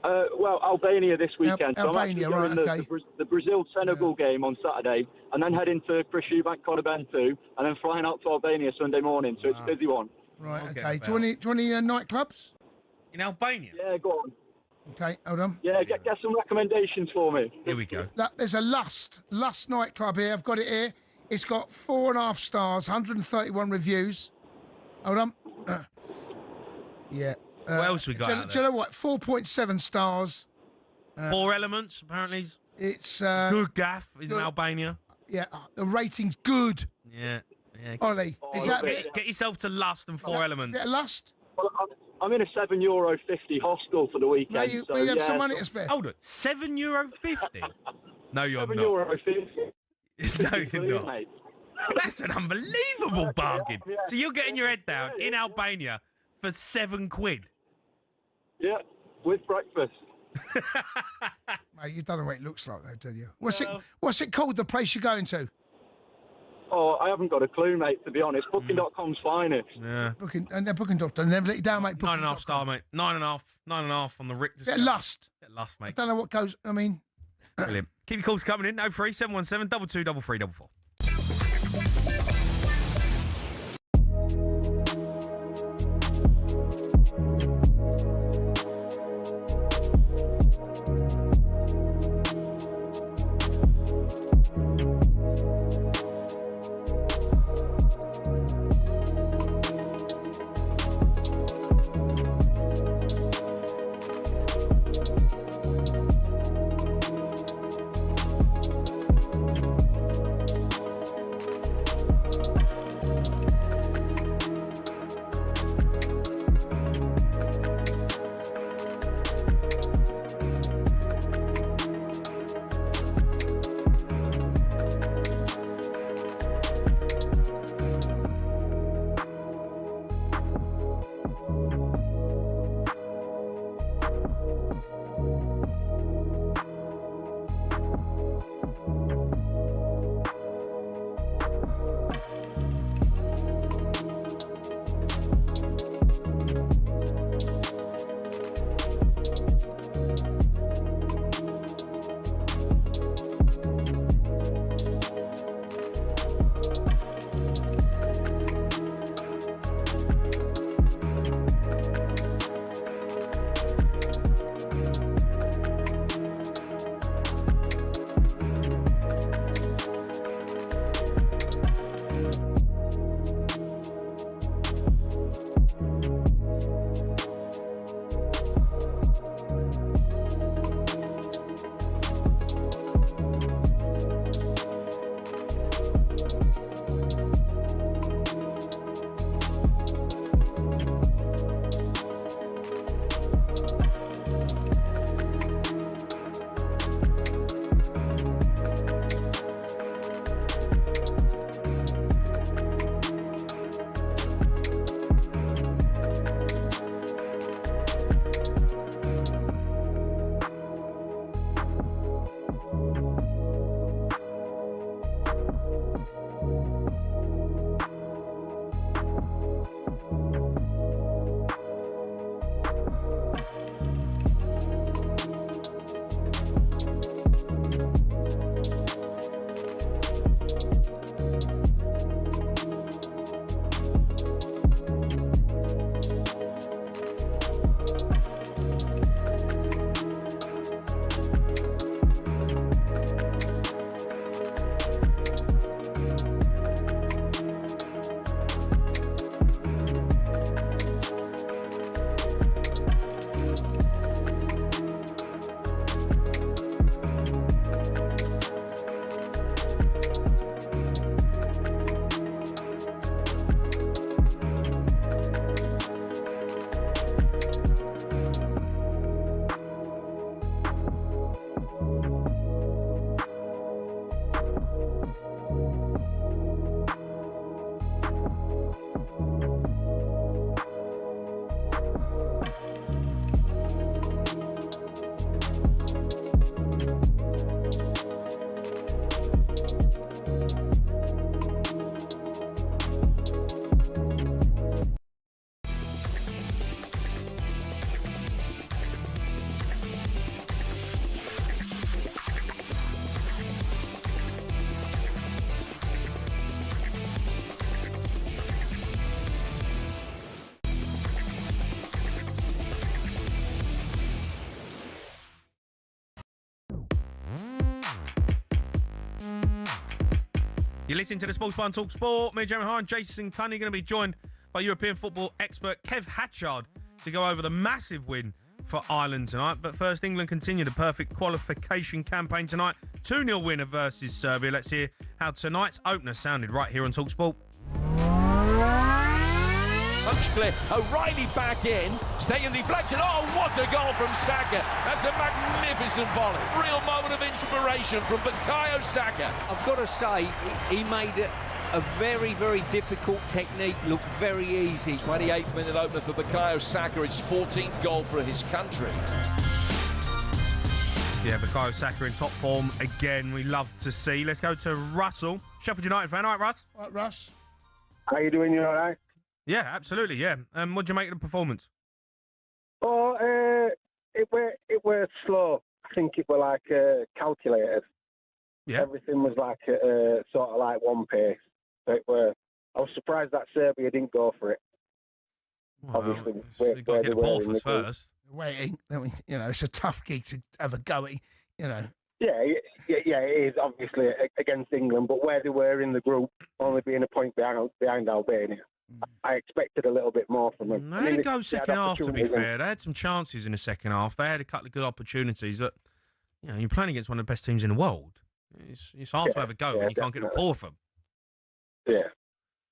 Well, Albania this weekend.
Albania,
so I'm actually going the Brazil-Senegal game on Saturday, and then heading to Chris Eubank Conabentu, and then flying out to Albania Sunday morning. So it's a busy one.
Right, okay. Do you want any nightclubs?
In Albania?
Yeah, go on.
Okay, hold on.
Yeah, get some recommendations for me.
Here we go.
There's a Lust nightclub here. I've got it here. It's got 4.5 stars, 131 reviews. Hold on. Yeah.
What else we got
Do
out
you
there?
know what? 4.7 stars.
4 Elements, apparently.
It's
good gaff in
good.
Albania.
Yeah, the rating's good.
Yeah.
Ollie, is that
Get yourself to Lust and 4 Elements.
bit of Lust?
Well, I'm in a €7.50 hostel for the weekend.
You have some money to spare.
Hold it, €7.50? No, you're not.
€7.50.
No, you're not.
Mate.
That's an unbelievable bargain.
Yeah.
So you're getting your head down in Albania for £7.
Yeah, with breakfast.
Mate, you don't know what it looks like, though, do you? What's it called, the place you're going to?
Oh, I haven't got a clue, mate, to be honest. Booking.com's finest.
Yeah.
Booking.com. Never let you down, mate.
9.5 star, mate. 9.5 on the Richter.
Bit of lust.
Bit of lust,
I
mate.
don't know what goes. I mean,
Brilliant. Keep your calls coming in. 03 717 22 3344. You're listening to the Sports Bar and Talk Sport. Me, Jamie O'Hara, and Jason Cundy going to be joined by European football expert Kev Hatchard to go over the massive win for Ireland tonight. But first, England continue the perfect qualification campaign tonight. 2-0 winner versus Serbia. Let's hear how tonight's opener sounded right here on talk Sport.
clear. O'Reilly back in, staying deflection. Oh, what a goal from Saka. That's a magnificent volley. Real moment of inspiration from Bukayo Saka.
I've got to say, he made it a very, very difficult technique look very easy.
28th minute opener for Bukayo Saka, his 14th goal for his country.
Yeah, Bukayo Saka in top form again. We love to see. Let's go to Russell, Sheffield United fan. All right, Russ?
All right, Russ.
How you doing? You all right?
Yeah, absolutely, yeah. What do you make of the performance?
Oh, it were slow. I think it were like calculated.
Yeah.
Everything was like sort of like one pace. So I was surprised that Serbia didn't go for it.
Well,
obviously,
you've got to get the ball for us first.
Waiting, it's a tough gig to have a go at,
Yeah, it is obviously against England, but where they were in the group, only being a point behind Albania, I expected a little bit more from them.
They had a go second half, to be fair. They had some chances in the second half. They had a couple of good opportunities. But you're playing against one of the best teams in the world. It's hard to have a go when you can't get the ball from them.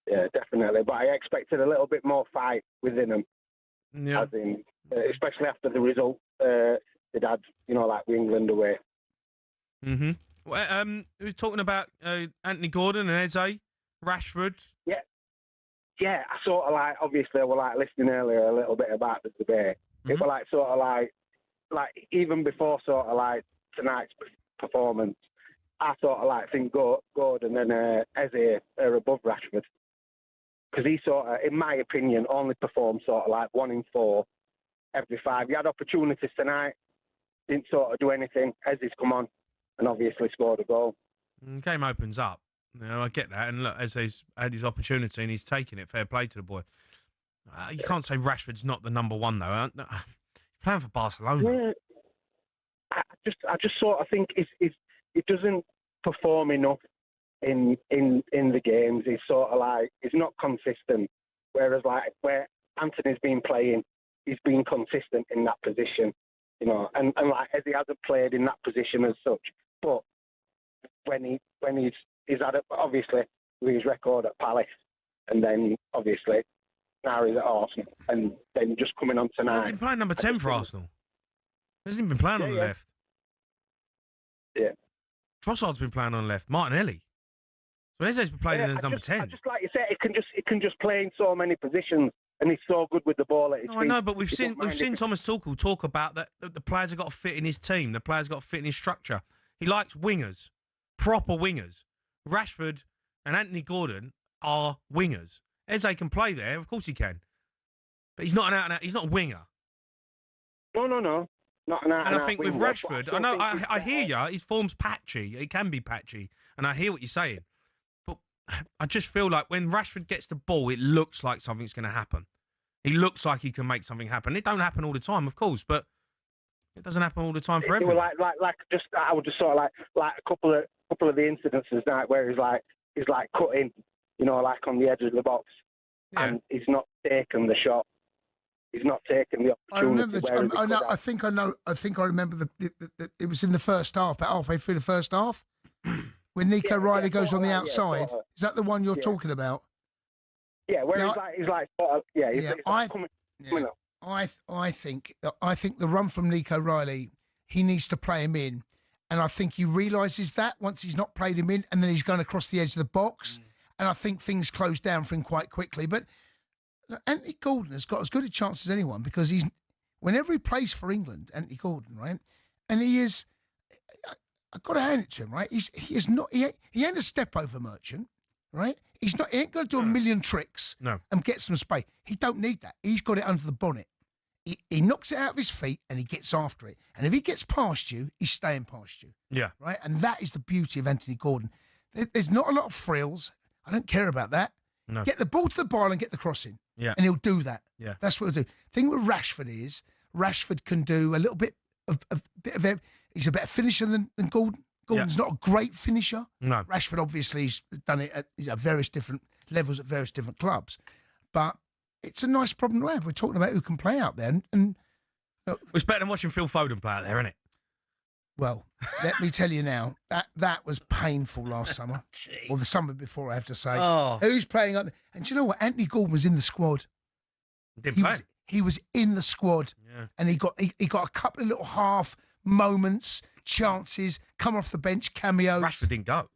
Yeah, definitely. But I expected a little bit more fight within them.
Yeah.
As in, especially after the result they'd had, like with England away.
Mm-hmm. Well, we were talking about Anthony Gordon and Eze, Rashford.
Yeah, I sort of like, obviously I was like listening earlier a little bit about the debate.
Mm-hmm.
It was like sort of like even before sort of like tonight's performance, I sort of like think Gordon and Eze are above Rashford. Because he sort of, in my opinion, only performed sort of like 1 in 4 every 5. He had opportunities tonight, didn't sort of do anything. Eze's come on and obviously scored a goal.
Game opens up. I get that. And look, Eze's had his opportunity and he's taken it. Fair play to the boy. You can't say Rashford's not the number one, though. He's playing for Barcelona.
Yeah. I just sort of think he doesn't perform enough in the games. He's sort of like, he's not consistent. Whereas like where Anthony's been playing, he's been consistent in that position, and like as he hasn't played in that position as such. But when he's had it, obviously with his record at Palace, and then obviously now he's at Arsenal, and then just coming on tonight.
He's been playing number 10 for Arsenal. He hasn't even been playing on the left.
Yeah.
Trossard's been playing on the left. Martinelli. So Eze's been playing as number 10.
Just like you said, it can just play in so many positions, and he's so good with the ball at his feet.
I know, but we've seen Thomas Tuchel talk about that the players have got to fit in his team. The players have got to fit in his structure. He likes wingers, proper wingers. Rashford and Anthony Gordon are wingers. Eze can play there, of course he can, but he's not an out-and-out. He's not a winger.
No. Not an out-and-out.
And I think with
winger,
Rashford, I hear you. His form's patchy. It can be patchy, and I hear what you're saying. But I just feel like when Rashford gets the ball, it looks like something's going to happen. He looks like he can make something happen. It don't happen all the time, of course, but it doesn't happen all the time for everyone.
I would just sort of like a couple of the incidences tonight where he's like cutting, like on the edge of the box, and he's not taking the shot. He's not taking the opportunity.
I think I remember it was in the first half, about halfway through the first half, when Nico Riley goes on the outside. Is that the one you're talking about?
Yeah, where
I think the run from Nico Riley, he needs to play him in, and I think he realises that once he's not played him in, and then he's going across the edge of the box, and I think things close down for him quite quickly. But Anthony Gordon has got as good a chance as anyone because whenever he plays for England, Anthony Gordon, right, and he is, I've got to hand it to him, right. He ain't a step over merchant, right. He ain't going to do a million tricks and get some space. He don't need that. He's got it under the bonnet. He knocks it out of his feet and he gets after it. And if he gets past you, he's staying past you.
Yeah.
Right? And that is the beauty of Anthony Gordon. There's not a lot of frills. I don't care about that.
No.
Get the ball to the bar and get the crossing.
Yeah.
And he'll do that.
Yeah.
That's what he'll do. The thing with Rashford is, Rashford can do a little bit of he's a better finisher than Gordon. Gordon's not a great finisher.
No.
Rashford obviously has done it at various different levels at various different clubs. But it's a nice problem to have. We're talking about who can play out there. And
it's better than watching Phil Foden play out there, isn't it?
Well, let me tell you now, that was painful last summer. Or the summer before, I have to say.
Oh.
Who's playing up there? And do you know what? Anthony Gordon was in the squad.
Didn't play.
He was in the squad, and he got a couple of little half moments, chances, come off the bench, cameos.
Rashford didn't go.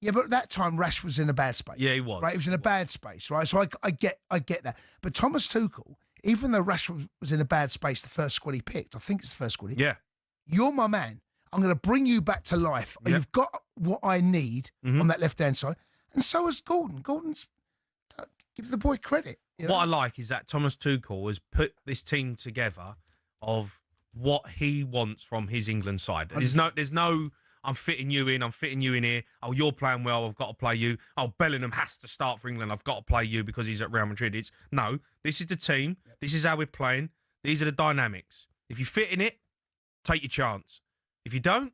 Yeah, but at that time, Rashford was in a bad space.
Yeah, he was.
Right, he was in a bad space, right? So I get that. But Thomas Tuchel, even though Rashford was in a bad space, the first squad he picked, I think it's the first squad he picked.
Yeah.
You're my man. I'm going to bring you back to life.
Yep.
You've got what I need on that left-hand side. And so has Gordon. Gordon's, give the boy credit. You know?
What I like is that Thomas Tuchel has put this team together of what he wants from his England side. There's no, I'm fitting you in here. Oh, you're playing well, I've got to play you. Oh, Bellingham has to start for England, I've got to play you because he's at Real Madrid. No, this is the team. This is how we're playing. These are the dynamics. If you fit in it, take your chance. If you don't,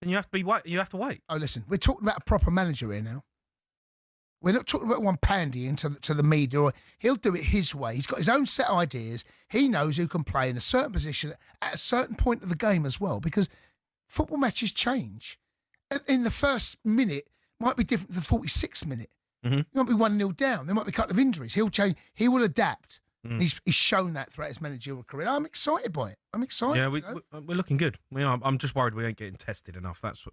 then you have to wait.
Oh, listen, we're talking about a proper manager here now. We're not talking about one pandying to the media. Or he'll do it his way. He's got his own set of ideas. He knows who can play in a certain position at a certain point of the game as well, because football matches change. In the first minute, might be different to the 46th minute.
Mm-hmm.
You might be 1-0 down. There might be a couple of injuries. He'll change. He will adapt. He's shown that throughout his managerial career. I'm excited by it. I'm excited.
Yeah, we're looking good. I'm just worried we ain't getting tested enough. That's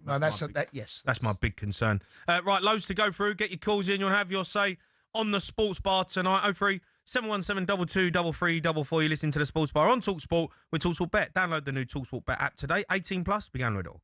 my big concern. Right, loads to go through. Get your calls in. You'll have your say on the Sports Bar tonight. 03 717 22 3344. You're listening to the Sports Bar on talkSPORT with talkSPORT Bet. Download the new talkSPORT Bet app today. 18 plus. Beganwith.org.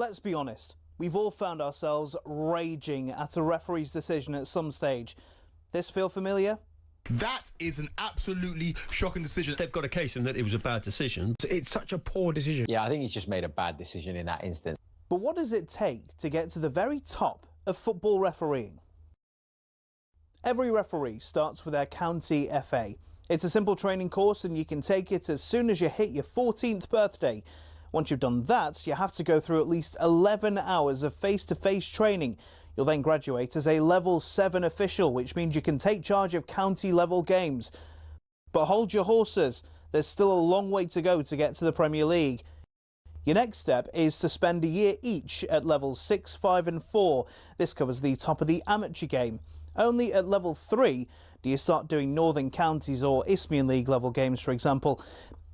let's be honest. We've all found ourselves raging at a referee's decision at some stage. This feel familiar?
That is an absolutely shocking decision.
They've got a case in that it was a bad decision.
It's such a poor decision.
Yeah, I think he's just made a bad decision in that instance.
But what does it take to get to the very top of football refereeing? Every referee starts with their county FA. It's a simple training course and you can take it as soon as you hit your 14th birthday. Once you've done that, you have to go through at least 11 hours of face-to-face training. You'll then graduate as a Level 7 official, which means you can take charge of county-level games. But hold your horses, there's still a long way to go to get to the Premier League. Your next step is to spend a year each at Levels 6, 5 and 4. This covers the top of the amateur game. Only at Level 3 do you start doing Northern Counties or Isthmian League level games, for example.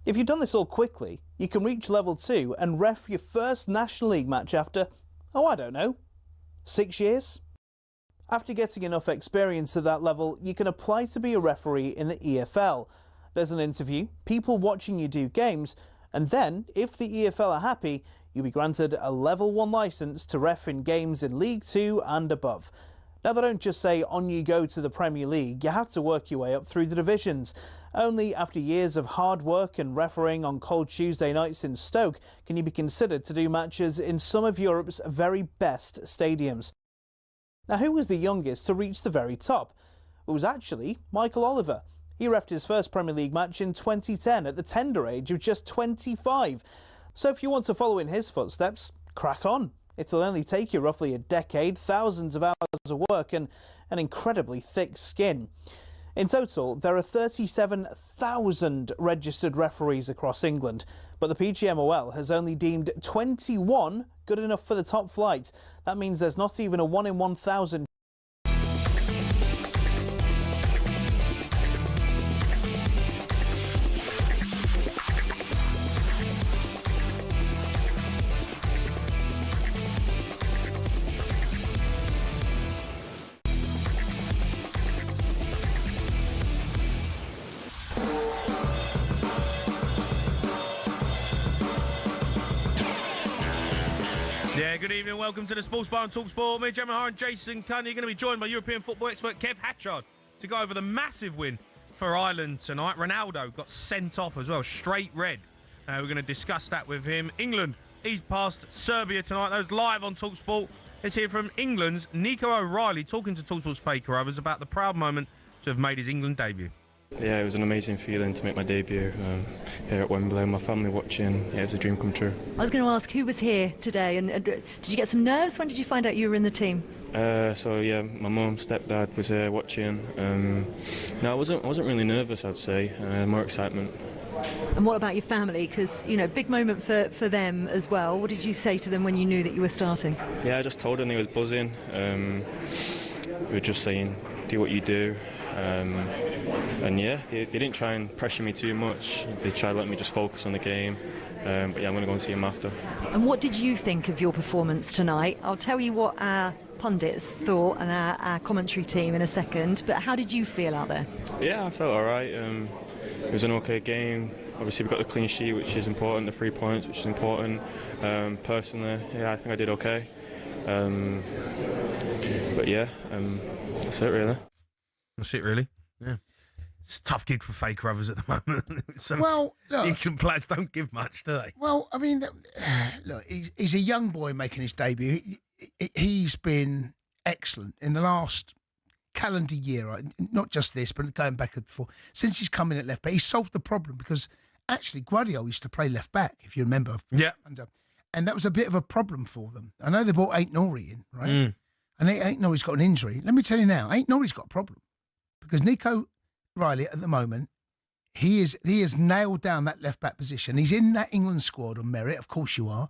If you've done this all quickly, you can reach Level 2 and ref your first National League match after, I don't know, 6 years? After getting enough experience at that level, you can apply to be a referee in the EFL. There's an interview, people watching you do games, and then, if the EFL are happy, you'll be granted a Level 1 licence to ref in games in League 2 and above. Now, they don't just say on you go to the Premier League, you have to work your way up through the divisions. Only after years of hard work and refereeing on cold Tuesday nights in Stoke can you be considered to do matches in some of Europe's very best stadiums. Now, who was the youngest to reach the very top? It was actually Michael Oliver. He reffed his first Premier League match in 2010 at the tender age of just 25. So if you want to follow in his footsteps, crack on. It'll only take you roughly a decade, thousands of hours of work and an incredibly thick skin. In total, there are 37,000 registered referees across England, but the PGMOL has only deemed 21 good enough for the top flight. That means there's not even a 1 in 1,000.
Yeah, good evening. Welcome to the Sports Bar on talkSPORT. Me, Jamie O'Hara and Jason Cundy are going to be joined by European football expert Kev Hatchard to go over the massive win for Ireland tonight. Ronaldo got sent off as well, straight red. We're going to discuss that with him. England, he's past Serbia tonight. That was live on talkSPORT. Let's hear from England's Nico O'Reilly talking to talkSPORT's Faker Overs about the proud moment to have made his England debut.
Yeah, it was an amazing feeling to make my debut here at Wembley. My family watching, yeah, it was a dream come true.
I was going to ask who was here today, and did you get some nerves? When did you find out you were in the team?
So yeah, my mum, stepdad was here watching. No, I wasn't really nervous, I'd say. More excitement.
And what about your family? Because, you know, big moment for them as well. What did you say to them when you knew that you were starting?
Yeah, I just told them. He was buzzing. We were just saying, do what you do. And yeah, they didn't try and pressure me too much. They tried to let me just focus on the game. But yeah, I'm going to go and see them after.
And what did you think of your performance tonight? I'll tell you what our pundits thought and our commentary team in a second, but how did you feel out there?
Yeah, I felt all right. It was an okay game. Obviously, we got the clean sheet, which is important, the 3 points, which is important. Personally, yeah, I think I did okay. But yeah, that's it really.
That's it really? Yeah. It's a tough gig for Faker Overs at the moment.
Well, look,
England players don't give much, do they?
Well, I mean, look, he's a young boy making his debut. He's been excellent in the last calendar year, right? Not just this, but going back before. Since he's come in at left back, he solved the problem because actually Guardiola used to play left back, if you remember.
Yeah.
And that was a bit of a problem for them. I know they brought Aït-Nouri in, right? And Aït-Nouri's got an injury. Let me tell you now, Aït-Nouri's got a problem because Nico Riley at the moment, he has nailed down that left back position. He's in that England squad on merit, of course you are.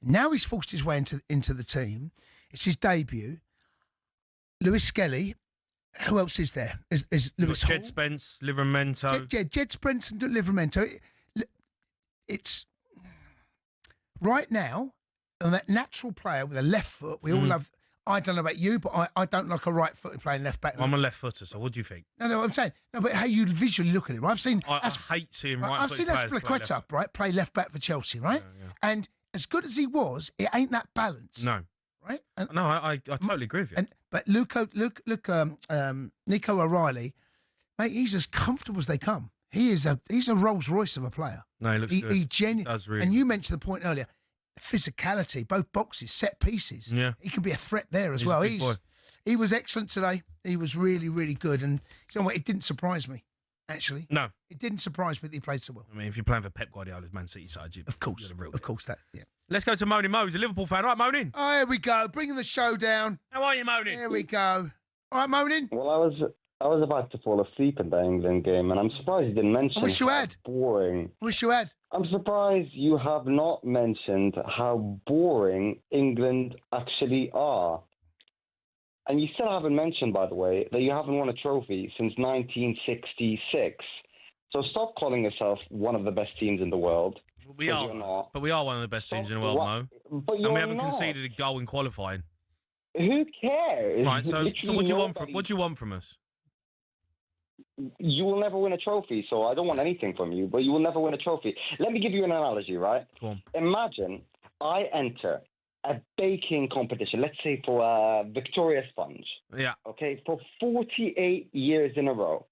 Now he's forced his way into the team. It's his debut. Lewis Skelly. Who else is there? Is Lewis Hall?
Jed Spence, Livramento.
Jed Spence and Livramento. It's right now on that natural player with a left foot. We all love. I don't know about you, but I don't like a right-footed playing left back.
I'm a left footer, so what do you think?
No, I'm saying no, but how you visually look at it. Right?
I hate seeing right.
I've seen Aspilicueta, right, play left back for Chelsea, right?
Yeah.
And as good as he was, it ain't that balanced.
No.
Right? And,
No, I totally agree with you.
But Nico O'Reilly, mate, he's as comfortable as they come. He's a Rolls Royce of a player.
No, he looks good.
He genuinely
does really.
And you mentioned the point earlier, physicality, both boxes, set pieces.
Yeah.
He can be a threat there as
He's
well.
a big boy.
He was excellent today. He was really, really good. And you know what? It didn't surprise me, actually.
No.
It didn't surprise me that he played so well.
I mean, if you're playing for Pep Guardiola's Man City side,
Of course, yeah.
Let's go to Moaning Mo. He's a Liverpool fan. All right, Moaning?
Oh, here we go. Bringing the show down.
How are you, Moaning?
Here we go. All right, Moaning?
Well, I was about to fall asleep in the England game, and I'm surprised you didn't mention.
I wish you had.
Boring.
Wish you had.
I'm surprised you have not mentioned how boring England actually are. And you still haven't mentioned, by the way, that you haven't won a trophy since 1966. So stop calling yourself one of the best teams in the world.
We are. But we are one of the best teams in the world, Mo.
But
and we haven't conceded a goal in qualifying.
Who cares?
Right, so what do you want from us?
You will never win a trophy, so I don't want anything from you, but you will never win a trophy. Let me give you an analogy, right?
Go on.
Imagine I enter a baking competition, let's say for a Victoria Sponge.
Yeah.
Okay, for 48 years in a row.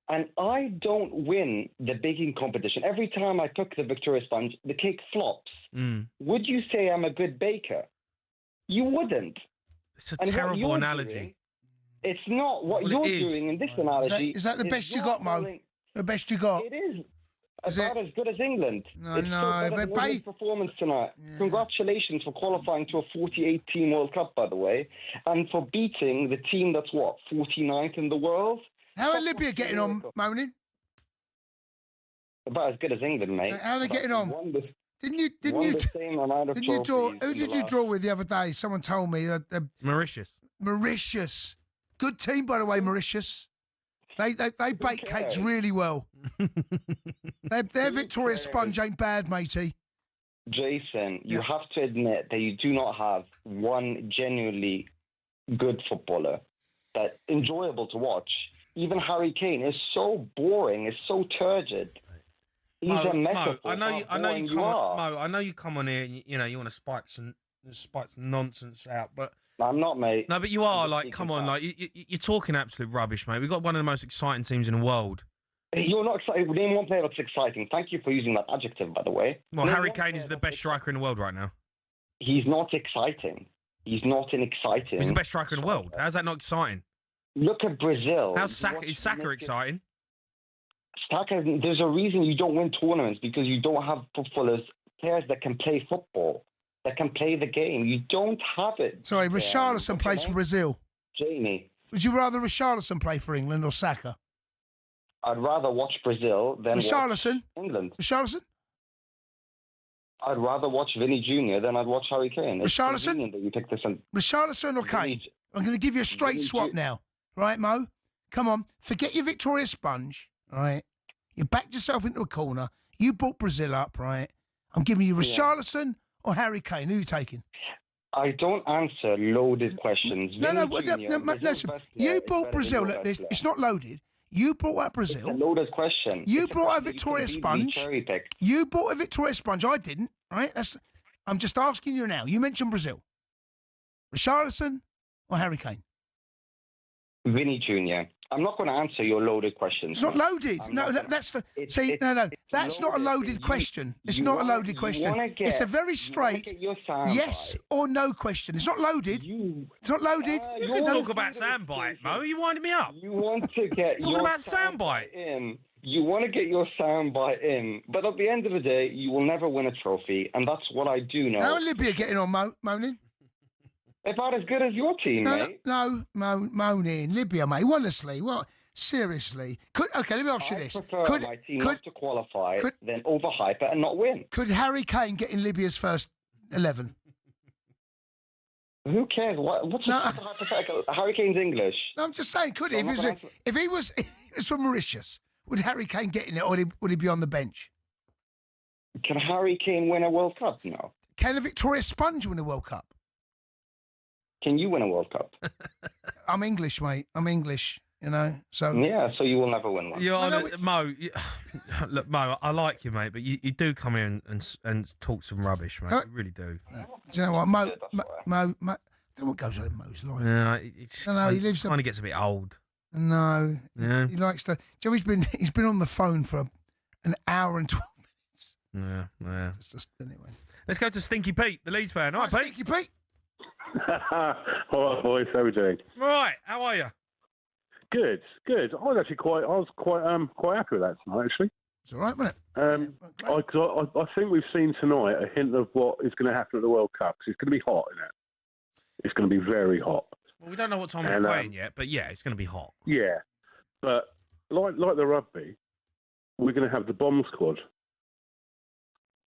And I don't win the baking competition. Every time I cook the Victoria Sponge, the cake flops. Would you say I'm a good baker? You wouldn't.
It's a terrible analogy.
It's not what you're doing in this analogy.
Is that the best you got, Mo? The best you got?
It is. About as good as England.
No,
it's
no,
but England's performance tonight. Yeah. Congratulations for qualifying to a 48-team World Cup, by the way, and for beating the team that's 49th in the world.
How are Libya getting on, Moaning?
About as good as England, mate.
How are they getting on? Didn't you draw? Who did you draw with the other day? Someone told me.
Mauritius.
Mauritius. Good team, by the way, Mauritius. They bake cakes really well. Their Victoria Sponge ain't bad, matey.
Jason, you have to admit that you do not have one genuinely good footballer that's enjoyable to watch. Even Harry Kane is so boring, is so turgid. He's a metaphor.
Mo, I know you come on here and you want to spike some nonsense out, but
I'm not, mate.
No, but you are come on, you're talking absolute rubbish, mate. We've got one of the most exciting teams in the world.
You're not excited. Name one player that's exciting. Thank you for using that adjective, by the way.
Well, Harry Kane is the best striker in the world right now.
He's not exciting. He's not an exciting.
He's the best striker in the world. How's that not exciting?
Look at Brazil.
Is Saka exciting?
Saka, there's a reason you don't win tournaments because you don't have footballers, players that can play football, that can play the game. You don't have it.
Sorry, Richarlison plays for Brazil.
Jamie.
Would you rather Richarlison play for England or Saka?
I'd rather watch Brazil than watch England.
Richarlison?
I'd rather watch Vinny Jr. than I'd watch Harry Kane.
Richarlison?
That you pick this one.
Richarlison or Kane? I'm going to give you a straight swap now. Right, Mo? Come on. Forget your Victoria Sponge, right? You backed yourself into a corner. You brought Brazil up, right? I'm giving you Richarlison or Harry Kane. Who are you taking?
I don't answer loaded questions.
No, listen. You brought Brazil. Look, it's not loaded. You brought up Brazil.
It's a loaded question.
You brought a Victoria Sponge. You brought a Victoria Sponge. I didn't, right? I'm just asking you now. You mentioned Brazil. Richarlison or Harry Kane?
Vinny Jr. I'm not going to answer your loaded questions.
It's not loaded. That's not a loaded question. It's not a loaded question. It's a very straight yes or no question. It's not loaded. It's not loaded.
You can talk about soundbite, Mo. You winding me up.
You want to get
talking about soundbite
in. You want to get your soundbite in, but at the end of the day, you will never win a trophy, and that's what I do know.
How are Libya getting on, Moaning?
About as good as your team, mate.
No, Moaning. Libya, mate. Honestly, what? Seriously. Okay, let me ask you this.
I prefer my team not to qualify than overhype it and not win.
Could Harry Kane get in Libya's first 11?
Who cares? What's the hypothetical? Harry Kane's English.
No, I'm just saying, could he? If he was from Mauritius, would Harry Kane get in it, or would he be on the bench?
Can Harry Kane win a World Cup? No.
Can a Victoria Sponge win a World Cup?
Can you win a World Cup?
I'm English, mate. I'm English. You know, so
Yeah, so you will never win one.
Look, Mo, I like you, mate, but you do come in and talk some rubbish, mate. You really do.
Do you know what, Mo? I don't know what goes on in Mo's life.
Yeah,
he lives.
Kind of gets a bit old.
No,
Yeah.
he likes to. Joe, he's been on the phone for an hour and 12 minutes.
Yeah.
It's just anyway.
Let's go to Stinky Pete, the Leeds fan. All right, Pete.
Stinky Pete.
All right, boys. How are we doing?
All right. How are you?
Good. I was actually quite happy with that tonight. Actually,
it's all right, wasn't it?
I think we've seen tonight a hint of what is going to happen at the World Cup. 'Cause it's going to be hot, isn't it? It's going to be very hot.
Well, we don't know what time we're playing yet, but yeah, it's going to be hot.
Yeah, but like the rugby, we're going to have the bomb squad.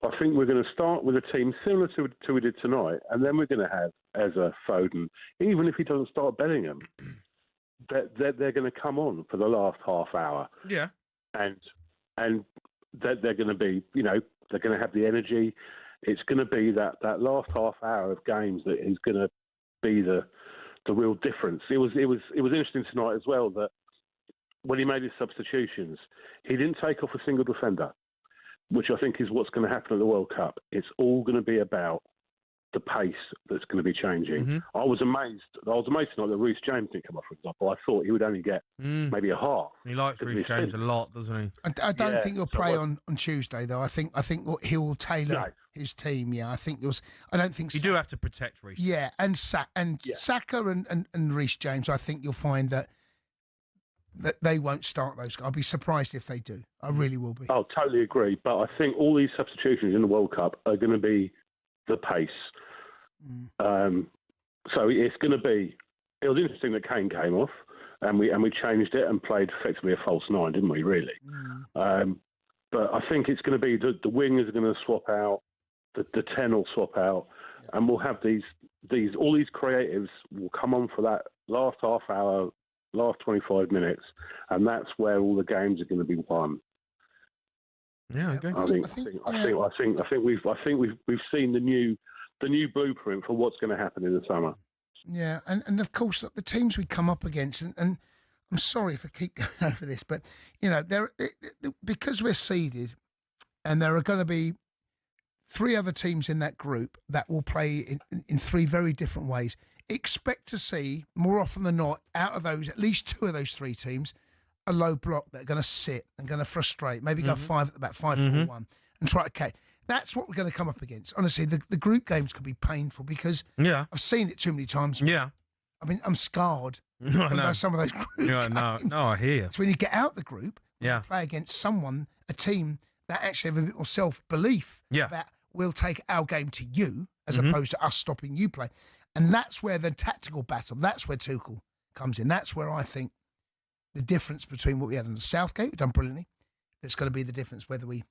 I think we're going to start with a team similar to we did tonight, and then we're going to have Eza, Foden. Even if he doesn't start Bellingham, they're going to come on for the last half hour.
Yeah,
and they're going to be, they're going to have the energy. It's going to be that last half hour of games that is going to be the real difference. It was interesting tonight as well that when he made his substitutions, he didn't take off a single defender, which I think is what's going to happen at the World Cup. It's all going to be about the pace that's going to be changing.
Mm-hmm.
I was amazed tonight that Reece James didn't come off, for example. I thought he would only get maybe a half.
He likes Reece James a lot, doesn't he?
I don't think he'll play on Tuesday, though. I think he will tailor his team. Yeah, I don't think.
You do have to protect Reece.
Yeah, and Saka and Reece James. I think you'll find that they won't start those guys. I'll be surprised if they do. I really will be.
Oh, totally agree. But I think all these substitutions in the World Cup are going to be the pace. So it's going to be. It was interesting that Kane came off, and we changed it and played effectively a false nine, didn't we? Really. But I think it's going to be the wingers are going to swap out, the 10 will swap out, and we'll have all these creatives will come on for that last half hour, last 25 minutes, and that's where all the games are going to be won.
Yeah, okay.
I think we've seen the new blueprint for what's going to happen in the summer.
Yeah, and of course the teams we come up against, and I'm sorry if I keep going over this, but because we're seeded, and there are going to be 3 other teams in that group that will play in 3 very different ways. Expect to see more often than not out of those, at least 2 of those 3 teams, a low block that are going to sit and going to frustrate, maybe go 5 at the back, 5-4-1, and try to catch. That's what we're going to come up against. Honestly, the group games can be painful because I've seen it too many times.
Yeah.
I mean, I'm scarred by some of those group games.
No, I hear.
So when you get out the group, you play against a team that actually have a bit more self-belief about we'll take our game to you as opposed to us stopping you play. And that's where the tactical battle, that's where Tuchel comes in. That's where I think the difference between what we had in the Southgate, we've done brilliantly, that's going to be the difference whether we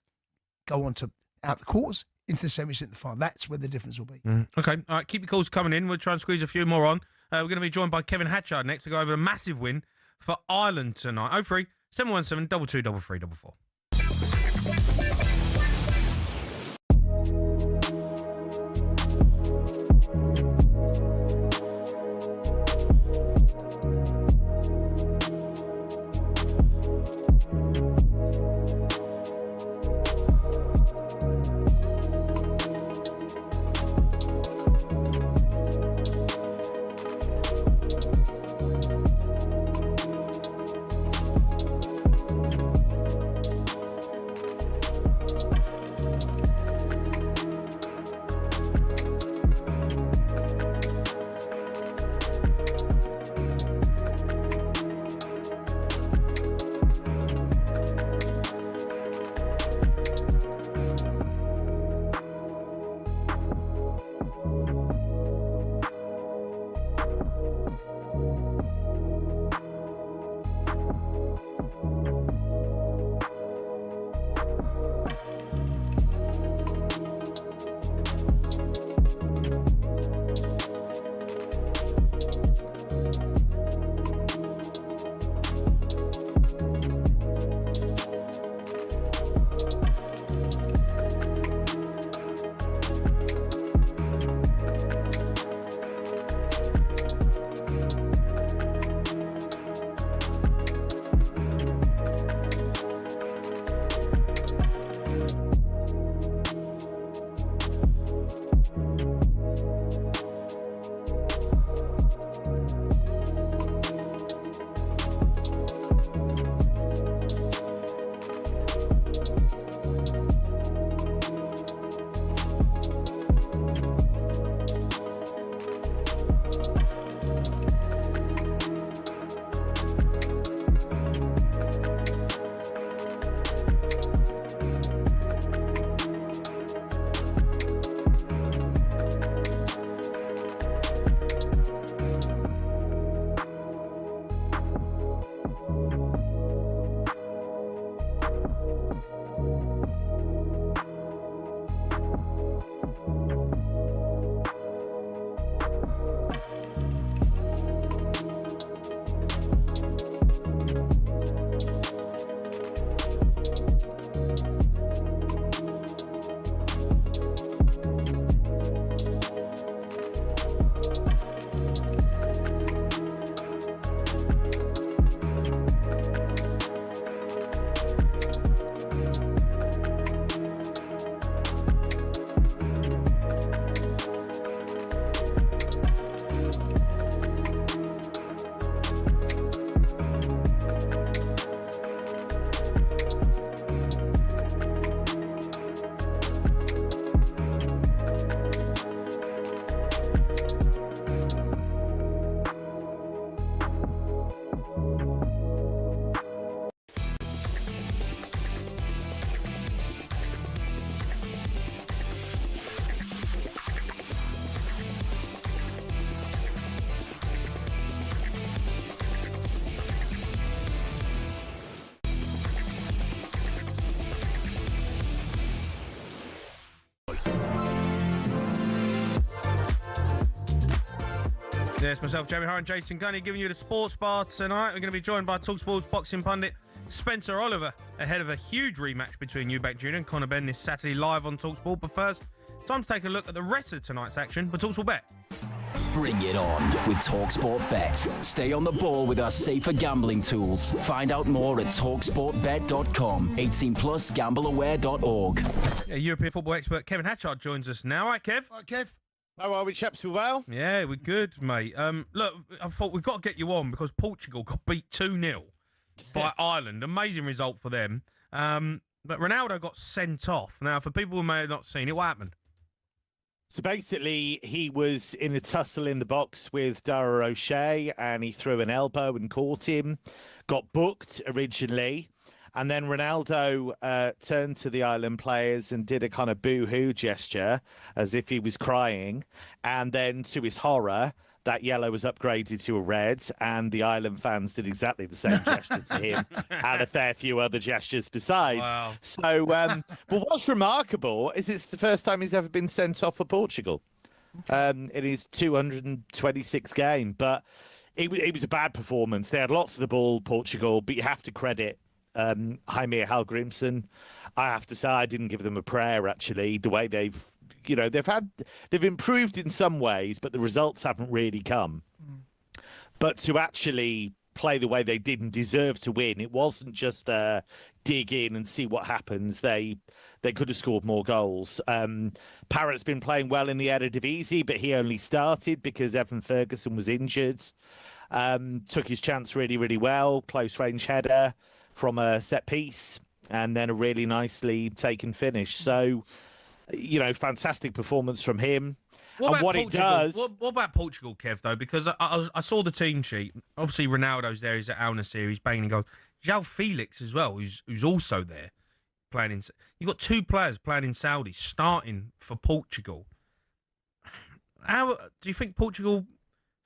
go on to out the quarters, into the semis, into the final. That's where the difference will be.
Okay, all right, keep your calls coming in. We'll try and squeeze a few more on. We're going to be joined by Kevin Hatchard next to go over a massive win for Ireland tonight. 03 717 22 33 44. Yes, myself, Jamie O'Hara and Jason Cundy, giving you the sports bar tonight. We're going to be joined by talkSPORT's boxing pundit Spencer Oliver ahead of a huge rematch between Eubank Jr. and Conor Benn this Saturday live on talkSPORT. But first, time to take a look at the rest of tonight's action for talkSPORT Bet.
Bring it on with talkSPORT Bet. Stay on the ball with our safer gambling tools. Find out more at talksportbet.com. 18 plus gambleaware.org.
Yeah, European football expert Kevin Hatchard joins us now. All right, Kev.
All right, Kev.
How are we, chaps? We well?
Yeah, we're good, mate. Look, I thought we've got to get you on because Portugal got beat 2-0 by Ireland. Amazing result for them. But Ronaldo got sent off. Now, for people who may have not seen it, what happened?
So basically, he was in a tussle in the box with Dara O'Shea and he threw an elbow and caught him. Got booked originally. And then Ronaldo turned to the Ireland players and did a kind of boo-hoo gesture as if he was crying. And then, to his horror, that yellow was upgraded to a red, and the Ireland fans did exactly the same gesture to him and a fair few other gestures besides.
Wow.
So, but what's remarkable is it's the first time he's ever been sent off for Portugal in his 226th game. But it was a bad performance. They had lots of the ball, Portugal, but you have to credit Jaime Hallgrimsson. I have to say I didn't give them a prayer, actually, the way they've improved in some ways, but the results haven't really come. But to actually play the way they did and deserve to win, it wasn't just dig in and see what happens. They could have scored more goals. Parrott's been playing well in the Eredivisie, but he only started because Evan Ferguson was injured. Took his chance really, really well. Close range header from a set piece and then a really nicely taken finish. So, fantastic performance from him. What it does...
What about Portugal, Kev, though? Because I saw the team sheet. Obviously, Ronaldo's there. He's at Al Nassr. He's banging goals. João Felix as well, who's also there playing in... You've got two players playing in Saudi, starting for Portugal. How do you think Portugal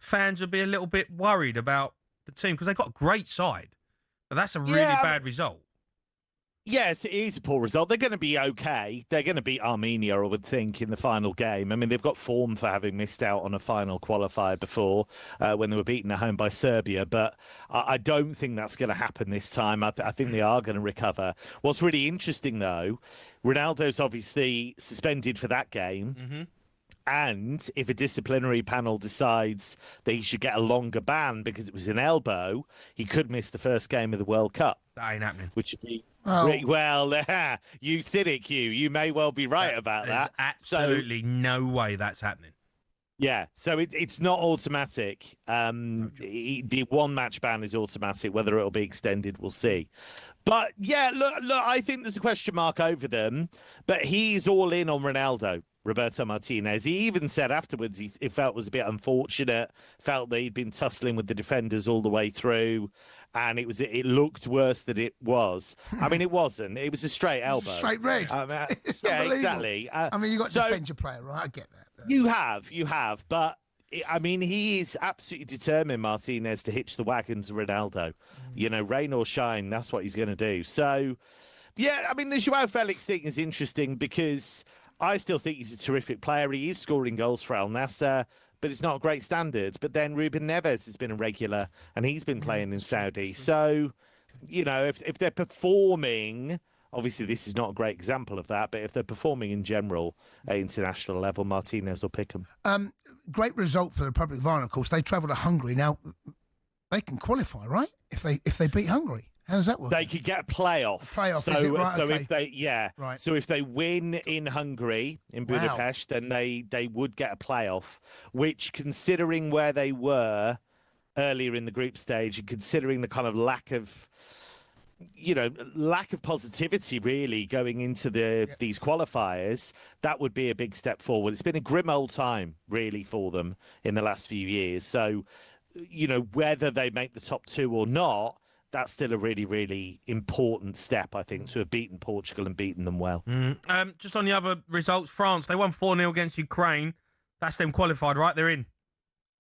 fans will be a little bit worried about the team? Because they've got a great side. But that's a really bad result.
Yes, it is a poor result. They're going to be okay. They're going to beat Armenia, I would think, in the final game. I mean, they've got form for having missed out on a final qualifier before when they were beaten at home by Serbia. But I don't think that's going to happen this time. I think they are going to recover. What's really interesting, though, Ronaldo's obviously suspended for that game.
Mm-hmm.
And if a disciplinary panel decides that he should get a longer ban because it was an elbow, he could miss the first game of the World Cup.
That ain't happening.
Which would be you said it, Q. You may well be right about that.
Absolutely no way that's happening.
Yeah, so it's not automatic. The one-match ban is automatic. Whether it'll be extended, we'll see. But, yeah, look, I think there's a question mark over them. But he's all in on Ronaldo, Roberto Martinez. He even said afterwards he felt it was a bit unfortunate, felt that he'd been tussling with the defenders all the way through, and it looked worse than it was. I mean, it wasn't. It was a straight elbow.
Straight red.
Yeah, exactly.
You've got to defend your player, right? I get that.
You have. But, I mean, he is absolutely determined, Martinez, to hitch the wagon to Ronaldo. Rain or shine, that's what he's going to do. So, yeah, I mean, the João Felix thing is interesting because I still think he's a terrific player. He is scoring goals for Al Nassr, but it's not a great standard. But then Ruben Neves has been a regular, and he's been playing in Saudi. So, if they're performing, obviously this is not a great example of that, but if they're performing in general at international level, Martinez will pick them.
Great result for the Republic of Ireland, of course. They travel to Hungary. Now, they can qualify, right? If they beat Hungary. How does that work?
They could get a playoff.
Is it? Right, okay.
So if they win in Hungary, in Budapest, then they would get a playoff, which, considering where they were earlier in the group stage and considering the kind of lack of positivity really going into these qualifiers, that would be a big step forward. It's been a grim old time really for them in the last few years. So, whether they make the top two or not, that's still a really, really important step, I think, to have beaten Portugal and beaten them well.
Just on the other results, France, they won 4-0 against Ukraine. That's them qualified, right? They're in.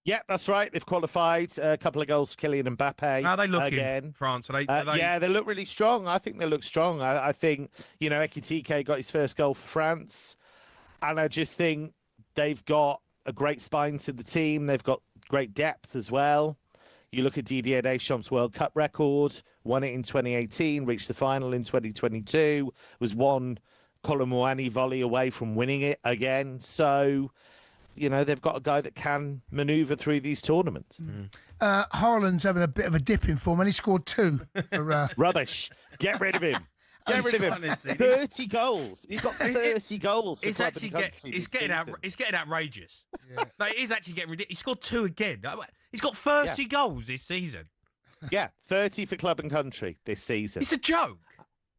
Yeah, that's right. They've qualified. A couple of goals for Kylian Mbappe.
How are they looking,
again?
France?
Yeah, they look really strong. I think they look strong. I think, Ekitike got his first goal for France. And I just think they've got a great spine to the team. They've got great depth as well. You look at Didier Deschamps' World Cup record, won it in 2018, reached the final in 2022, was one Kolo Muani volley away from winning it again. So, you know, they've got a guy that can manoeuvre through these tournaments.
Haaland's having a bit of a dip in form, and he scored 2. For,
Rubbish. Get rid of him. Get rid of him.
Honestly.
30 goals. He's got 30 goals. For
It's
club
actually
and country
it's
this
getting
season.
it's getting outrageous. No, it is actually getting ridiculous. He scored 2 again. He's got 30 goals this season.
Yeah, 30 for club and country this season.
It's a joke.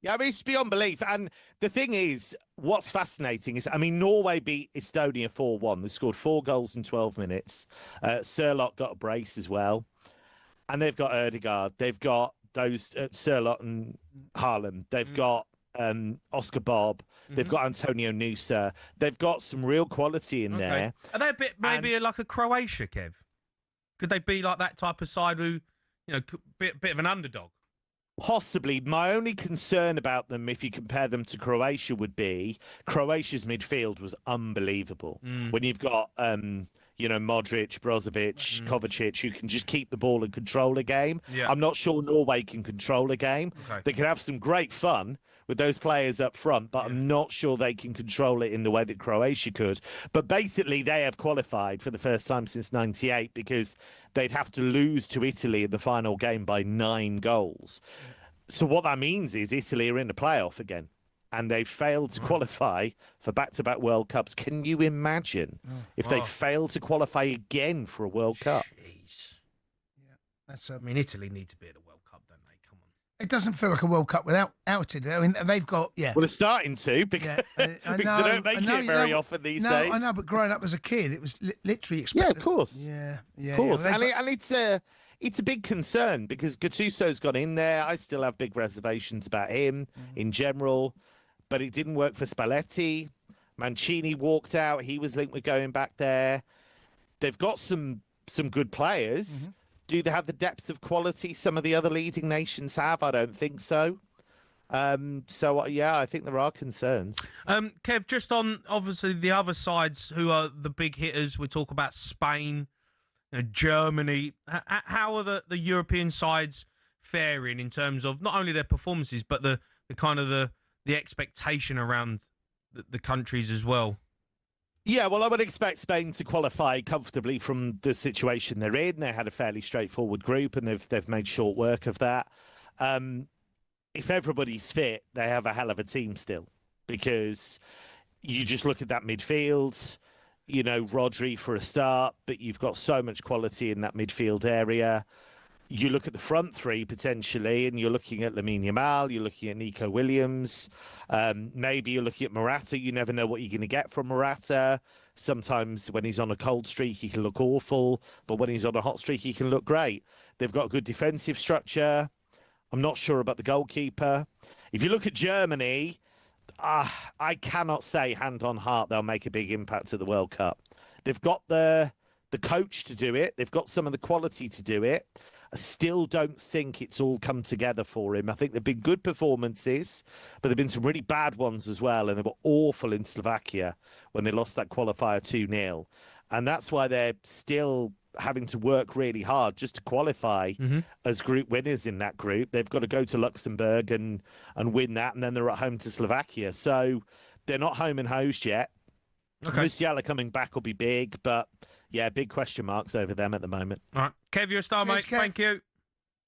Yeah, I mean, it's beyond belief. And the thing is, what's fascinating is, I mean, Norway beat Estonia 4-1. They scored 4 goals in 12 minutes. Sørloth got a brace as well. And they've got Ødegaard. They've got those Sørloth and Haaland. They've got Oscar Bob. They've got Antonio Nusa. They've got some real quality in there.
Are they a bit maybe like a Croatia, Kev? Could they be like that type of side who, you know, bit of an underdog?
Possibly. My only concern about them, if you compare them to Croatia, would be Croatia's midfield was unbelievable. When you've got, you know, Modric, Brozovic, Kovacic, who can just keep the ball and control a game.
Yeah.
I'm not sure Norway can control a game.
Okay.
They can have some great fun with those players up front, but I'm not sure they can control it in the way that Croatia could. But basically, they have qualified for the first time since '98 because they'd have to lose to Italy in the final game by 9 goals. So what that means is Italy are in the playoff again, and they failed to qualify for back-to-back World Cups. Can you imagine if they failed to qualify again for a World Cup?
Jeez.
That's
I mean, Italy need to be at the World Cup, don't they? Come on.
It doesn't feel like a World Cup without it. I mean, they've got
Well, they're starting to because, because they don't make it very often these days.
I know, but growing up as a kid, it was literally expected.
Yeah, of course.
Yeah.
Of course.
Yeah.
And it's a big concern because Gattuso's gone in there. I still have big reservations about him in general, but it didn't work for Spalletti. Mancini walked out. He was linked with going back there. They've got some good players. Do they have the depth of quality some of the other leading nations have? I don't think so. I think there are concerns.
Kev, just on obviously the other sides who are the big hitters, we talk about Spain, you know, Germany. How are the European sides faring in terms of not only their performances, but the kind of the expectation around the countries as well?
Yeah, well, I would expect Spain to qualify comfortably from the situation they're in. They had a fairly straightforward group, and they've made short work of that. If everybody's fit, they have a hell of a team still, because you just look at that midfield. You know, Rodri for a start, but you've got so much quality in that midfield area. You look at the front three potentially, and you're looking at Lamine Yamal, you're looking at Nico Williams, maybe you're looking at Morata. You never know what you're going to get from Morata. Sometimes when he's on a cold streak, he can look awful, but when he's on a hot streak, he can look great. They've got a good defensive structure. I'm not sure about the goalkeeper. If you look at Germany, I cannot say hand on heart they'll make a big impact at the World Cup. They've got the coach to do it. They've got some of the quality to do it. I still don't think it's all come together for him. I think there have been good performances, but there have been some really bad ones as well, and they were awful in Slovakia when they lost that qualifier 2-0. And that's why they're still having to work really hard just to qualify as group winners in that group. They've got to go to Luxembourg and win that, and then they're at home to Slovakia. So they're not home and hosed yet.
Okay.
Musiala coming back will be big, but yeah, big question marks over them at the moment.
All right. Kev, you're a star, mate.
Kev.
Thank you.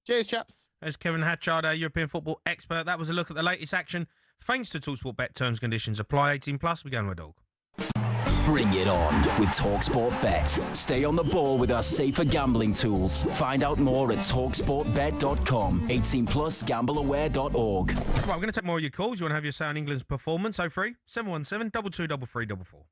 Cheers, chaps.
There's Kevin Hatchard, our European football expert. That was a look at the latest action. Thanks to talkSPORT Bet. Terms and conditions apply. 18+. We're going with a dog.
Bring it on with talkSPORT Bet. Stay on the ball with our safer gambling tools. Find out more at talksportbet.com. 18+, gambleaware.org.
Right, we're going to take more of your calls. You want to have your say on England's performance? 03 717 22 3344.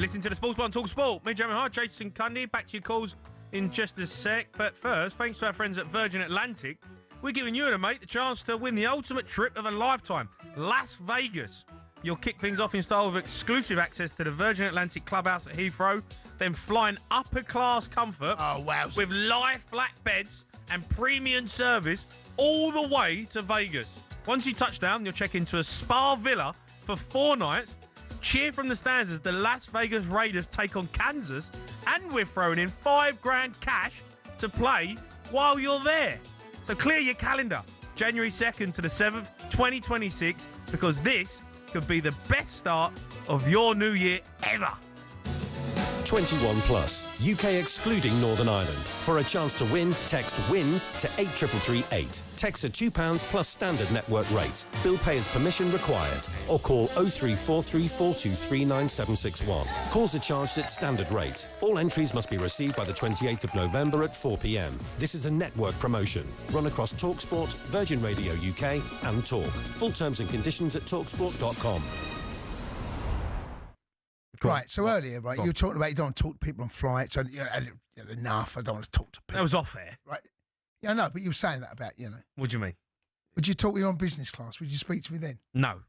You listen to the Sports Bar on talkSPORT. Me, Jamie O'Hara, Jason Cundy. Back to your calls in just a sec. But first, thanks to our friends at Virgin Atlantic, we're giving you and a mate the chance to win the ultimate trip of a lifetime, Las Vegas. You'll kick things off in style with exclusive access to the Virgin Atlantic Clubhouse at Heathrow, then flying upper-class comfort with live black beds and premium service all the way to Vegas. Once you touch down, you'll check into a spa villa for 4 nights, cheer from the stands as the Las Vegas Raiders take on Kansas, and we're throwing in $5,000 cash to play while you're there. So clear your calendar, January 2nd to the 7th, 2026, because this could be the best start of your new year ever.
21 plus, UK excluding Northern Ireland. For a chance to win, text WIN to 83338. Text at £2 plus standard network rate. Bill payer's permission required. Or call 03434239761. Calls are charged at standard rate. All entries must be received by the 28th of November at 4 p.m. This is a network promotion. Run across talkSPORT, Virgin Radio UK and Talk. Full terms and conditions at talksport.com.
Right, so earlier, right, you were talking about you don't want to talk to people on flights. And, enough, I don't want to talk to people.
That was off air.
Right. Yeah, I know, but you were saying that about,
What do you mean?
Would you talk to me on business class? Would you speak to me then?
No.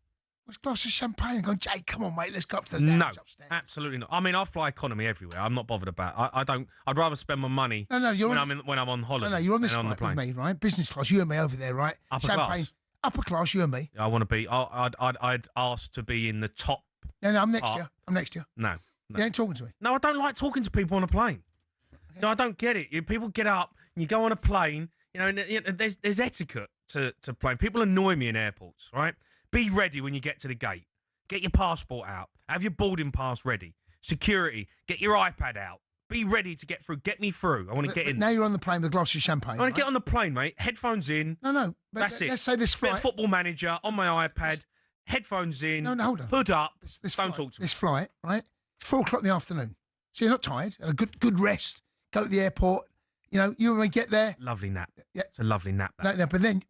What's a glass of champagne and going, Jay, come on, mate, let's go up to the lounge upstairs.
Absolutely not. I mean, I fly economy everywhere. I'm not bothered about it. I'd rather spend my money when I'm on holiday.
No, you're on this
than
flight with me, right? Business class, you and me over there, right?
Upper
champagne.
class.
Upper class, you and me.
I want to be. I'd ask to be in the top.
No, I'm next year. I'm next year.
No.
You ain't talking to me.
No, I don't like talking to people on a plane. Okay. No, I don't get it. People get up and you go on a plane. And there's etiquette to plane. People annoy me in airports, right? Be ready when you get to the gate. Get your passport out. Have your boarding pass ready. Security, get your iPad out. Be ready to get through. Get me through. I want to get in.
Now you're on the plane with a glass of champagne.
I want to get on the plane, mate. Headphones in.
No.
That's it.
Let's say this
Bit
flight.
of Football Manager on my iPad. Headphones in.
No, hold on.
Hood up.
This
Don't
flight,
talk to me.
This flight, right? It's 4 o'clock in the afternoon. So you're not tired. A good rest. Go to the airport. You know, you and me get there.
Lovely nap.
Yeah.
It's a lovely nap. That.
No, but then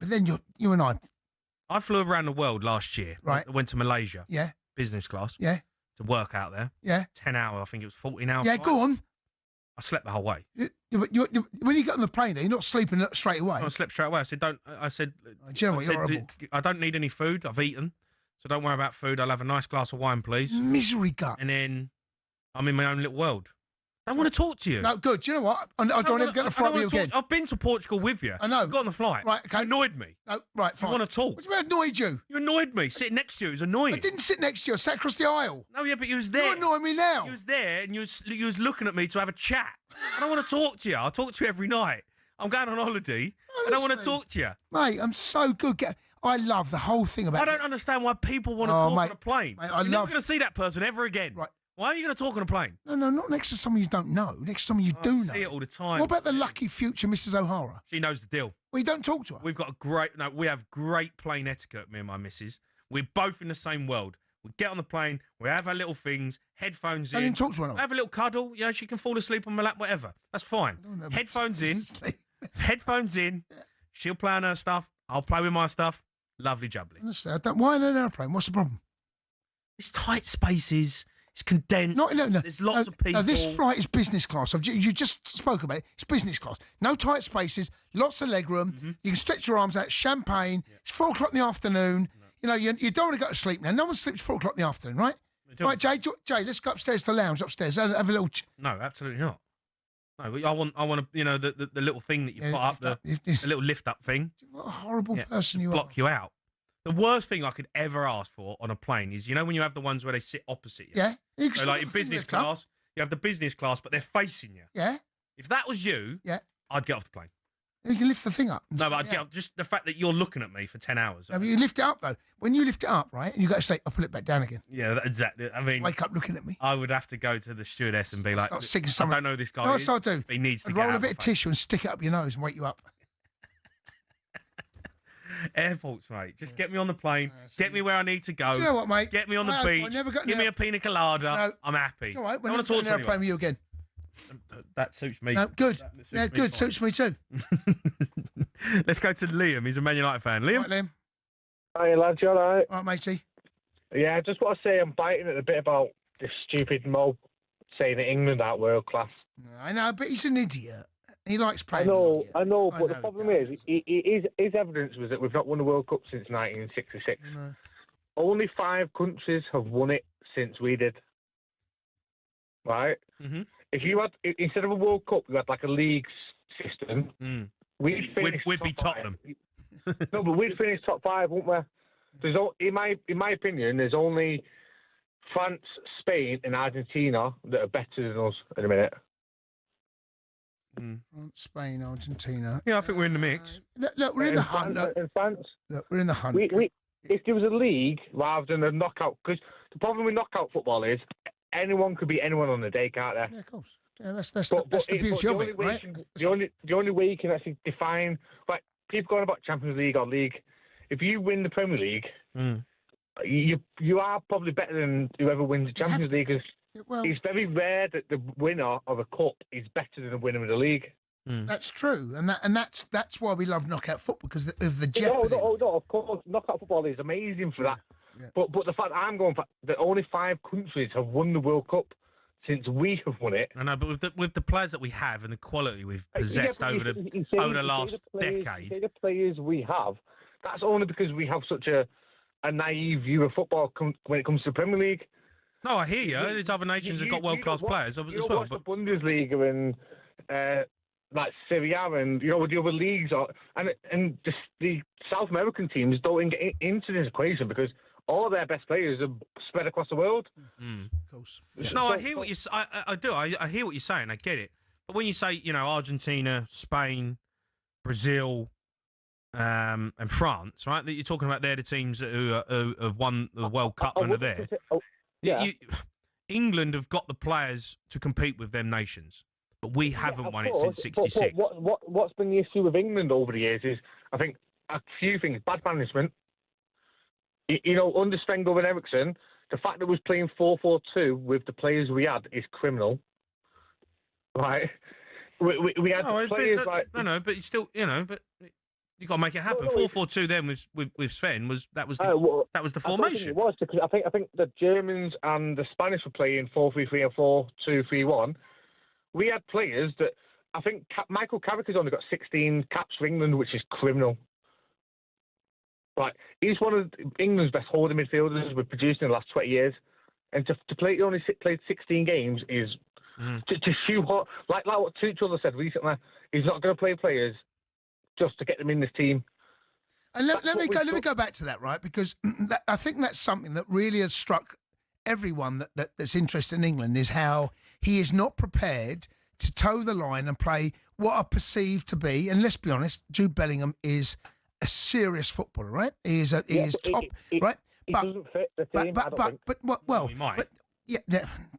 you and I.
I flew around the world last year.
Right.
I went to Malaysia.
Yeah.
Business class.
Yeah.
To work out there.
Yeah.
10 hours. I think it was 14 hours.
Yeah, go on.
I slept the whole way.
When you get on the plane, though, you're not sleeping straight away.
I slept straight away. I said, "Don't." I said,
Do you know what? You're horrible.
"I don't need any food. I've eaten, so don't worry about food. I'll have a nice glass of wine, please."
Misery gut.
And then I'm in my own little world. I don't want to talk to you.
No, good. Do you know what? I don't ever get on a flight with you again.
I've been to Portugal with you.
I know.
I got on the flight.
Right, okay.
You annoyed me.
No, right, fine.
You want to talk?
What do you mean annoyed you?
You annoyed me. Sitting next to you was annoying.
I didn't sit next to you. I sat across the aisle.
No, yeah, but you was there.
You annoy me now.
You was there, and you was looking at me to have a chat. I don't want to talk to you. I'll talk to you every night. I'm going on holiday. I don't want to talk to you.
Mate, I'm so good. I love the whole thing about
I don't understand why people want to talk on a plane.
Mate,
You're never going to see that person ever again.
Right.
Why are you going to talk on a plane?
No, not next to someone you don't know. Next to someone you do know.
I see it all the time.
What about the lucky future Mrs. O'Hara?
She knows the deal.
Well, you don't talk to her.
We have great plane etiquette, me and my missus. We're both in the same world. We get on the plane, we have our little things, headphones
Don't
in.
even talk to her.
Have a little cuddle. Yeah, she can fall asleep on my lap, whatever. That's fine. Headphones in. Headphones in. She'll play on her stuff. I'll play with my stuff. Lovely jubbly.
Honestly, why in an airplane? What's the problem?
It's tight spaces. It's condensed.
No.
There's lots of people.
No, this flight is business class. You just spoke about it. It's business class. No tight spaces. Lots of leg room.
Mm-hmm.
You can stretch your arms out. Champagne. Yeah. It's 4 o'clock in the afternoon. No. You know, you don't want to go to sleep now. No one sleeps 4 o'clock in the afternoon, right? Right, Jay, let's go upstairs to the lounge upstairs. Have a little...
No, absolutely not. No, I want to, you know, the little thing that you put up, the little lift up thing.
What a horrible person you are.
Block you out. The worst thing I could ever ask for on a plane is, you know, when you have the ones where they sit opposite you.
Yeah.
So like in business class, you have the business class, but they're facing you.
Yeah.
If that was you, I'd get off the plane.
You can lift the thing up.
No, but I'd get up, just the fact that you're looking at me for 10 hours.
No, but you lift it up, though. When you lift it up, right, and you go to sleep, I'll pull it back down again.
Yeah, exactly. I mean...
Wake up looking at me.
I would have to go to the stewardess and be like,
Start singing
I
something.
don't know who this guy
No,
is.
that's what I do.
But he needs to
I'd
get
roll
out
a bit of tissue and stick it up your nose and wake you up.
Airports, mate. Just get me on the plane. Get me where I need to go.
Do you know what, mate?
Get me on the beach. Give me a pina colada.
No.
I'm happy.
It's all right.
I want to talk to
anyone. Play with you again.
That suits me.
No, good. Yeah, good.
Fine.
Suits me too.
Let's go to Liam. He's a Man United fan. Liam?
Right, Liam.
Hi, lads. You all right?
All right, matey.
Yeah, I just want to say I'm biting at a bit about this stupid Mo saying that England aren't world class.
I know, but he's an idiot. He likes playing.
I know, but the problem is, his evidence was that we've not won the World Cup since 1966.
No.
Only 5 countries have won it since we did. Right?
Mm-hmm.
If you had, instead of a World Cup, you had like a league system, we'd
be Tottenham.
No, but we'd finish top 5, wouldn't we? There's, in my opinion, there's only France, Spain, and Argentina that are better than us in a minute.
France, Spain, Argentina.
Yeah, I think we're in the mix.
Look, we're in the hunt.
In France,
look, we're in the hunt.
If there was a league rather than a knockout, because the problem with knockout football is anyone could beat anyone on the day, can't they?
Yeah, of course. Yeah, that's the beauty of it, right?
The only way you can actually define, like people going about Champions League or League, if you win the Premier League, you are probably better than whoever wins the Champions League. Because it's very rare that the winner of a cup is better than the winner of the league.
That's true, and that's why we love knockout football, because of the jeopardy.
No, of course, knockout football is amazing for that. Yeah. But the fact I'm going for that only 5 countries have won the World Cup since we have won it.
I know, but with the players that we have and the quality we've possessed over the last decade,
the players we have, that's only because we have such a naive view of football when it comes to the Premier League.
No, I hear you. There's other nations that got world-class players as well.
Watch the Bundesliga and like Serie A and the other leagues, and just the South American teams don't get into this equation because all their best players are spread across the world.
Of course.
No, I hear what you. I do. I hear what you're saying. I get it. But when you say Argentina, Spain, Brazil, and France, right? That you're talking about, they're the teams who have won the World Cup and are there.
Yeah.
England have got the players to compete with them nations. but we haven't
of
won
course,
it since '66.
But what's been the issue with England over the years is, I think, a few things. Bad management. Under Sven-Göran Eriksson, the fact that we was playing 4-4-2 with the players we had is criminal. Right? We had players like...
No, but you still, but you got to make it happen. 4-4-2 then with Sven that was the formation.
I don't think it was, because I think the Germans and the Spanish were playing 4-3-3 and 4-2-3-1. We had players that... I think Michael Carrick has only got 16 caps for England, which is criminal. Like, he's one of England's best holding midfielders we've produced in the last 20 years. And to play, he only played 16 games is to shoehorn, like what Tuchel said recently, he's not going to play players just to get them in this team.
And let me go back to that, right? Because I think that's something that really has struck everyone that's interested in England, is how he is not prepared to toe the line and play what are perceived to be, and let's be honest, Jude Bellingham is a serious footballer, right? He is top, right?
He doesn't fit the team.
He might.
But yeah,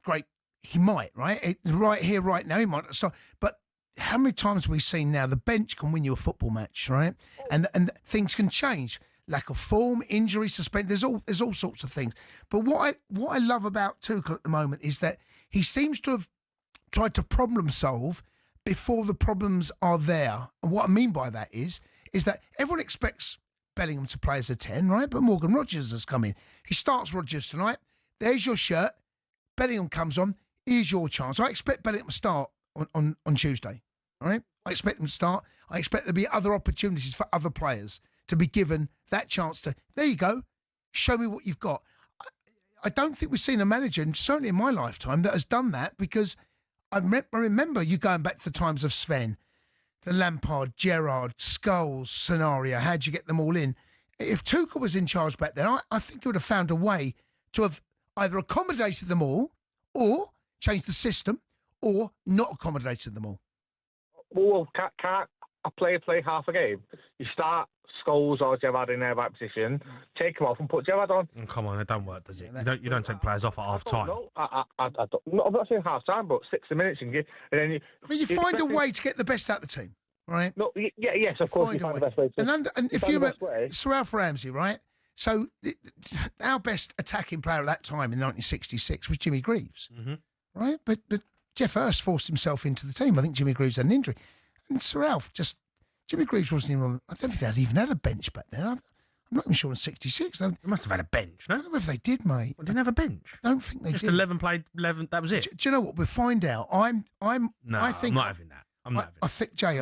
great. He might, right? Right here, right now, he might. So, but how many times have we seen now the bench can win you a football match, right? And things can change. Lack of form, injury, suspend. There's all sorts of things. But what I love about Tuchel at the moment is that he seems to have tried to problem solve before the problems are there. And what I mean by that is that everyone expects Bellingham to play as a 10, right? But Morgan Rogers has come in. He starts Rogers tonight. There's your shirt. Bellingham comes on. Here's your chance. I expect Bellingham to start on Tuesday, all right? I expect him to start. I expect there'll be other opportunities for other players to be given that chance to, there you go, show me what you've got. I don't think we've seen a manager, and certainly in my lifetime, that has done that, because I remember you going back to the times of Sven, the Lampard, Gerrard, Scholes scenario. How'd you get them all in? If Tuchel was in charge back then, I think he would have found a way to have either accommodated them all, or changed the system, or not accommodated them all.
Well, can't a player play half a game? You start Scholes or Gerrard in their right position, take him off and put Gerrard on.
Oh, come on, it don't work, does it? You don't take players off at half time.
No, I don't. No, I'm not saying half time, but 60 minutes and get. And then
you find a way to get the best out of the team, right?
No, yes, of course, you find the best way.
And if you remember, Sir Alf Ramsey, right? So our best attacking player at that time in 1966 was Jimmy Greaves, right? But Jeff Hurst forced himself into the team. I think Jimmy Greaves had an injury, and Sir Alf Jimmy Greaves wasn't even on. I don't think they'd even had a bench back then. I'm not even sure in '66. They
must have had a bench, no?
I don't know if they did, mate.
Well, didn't have a bench.
I don't think they
just
did.
11 played 11. That was it.
Do you know what? We'll find out.
No,
I'm
not having that. I'm not having
I think, Jay,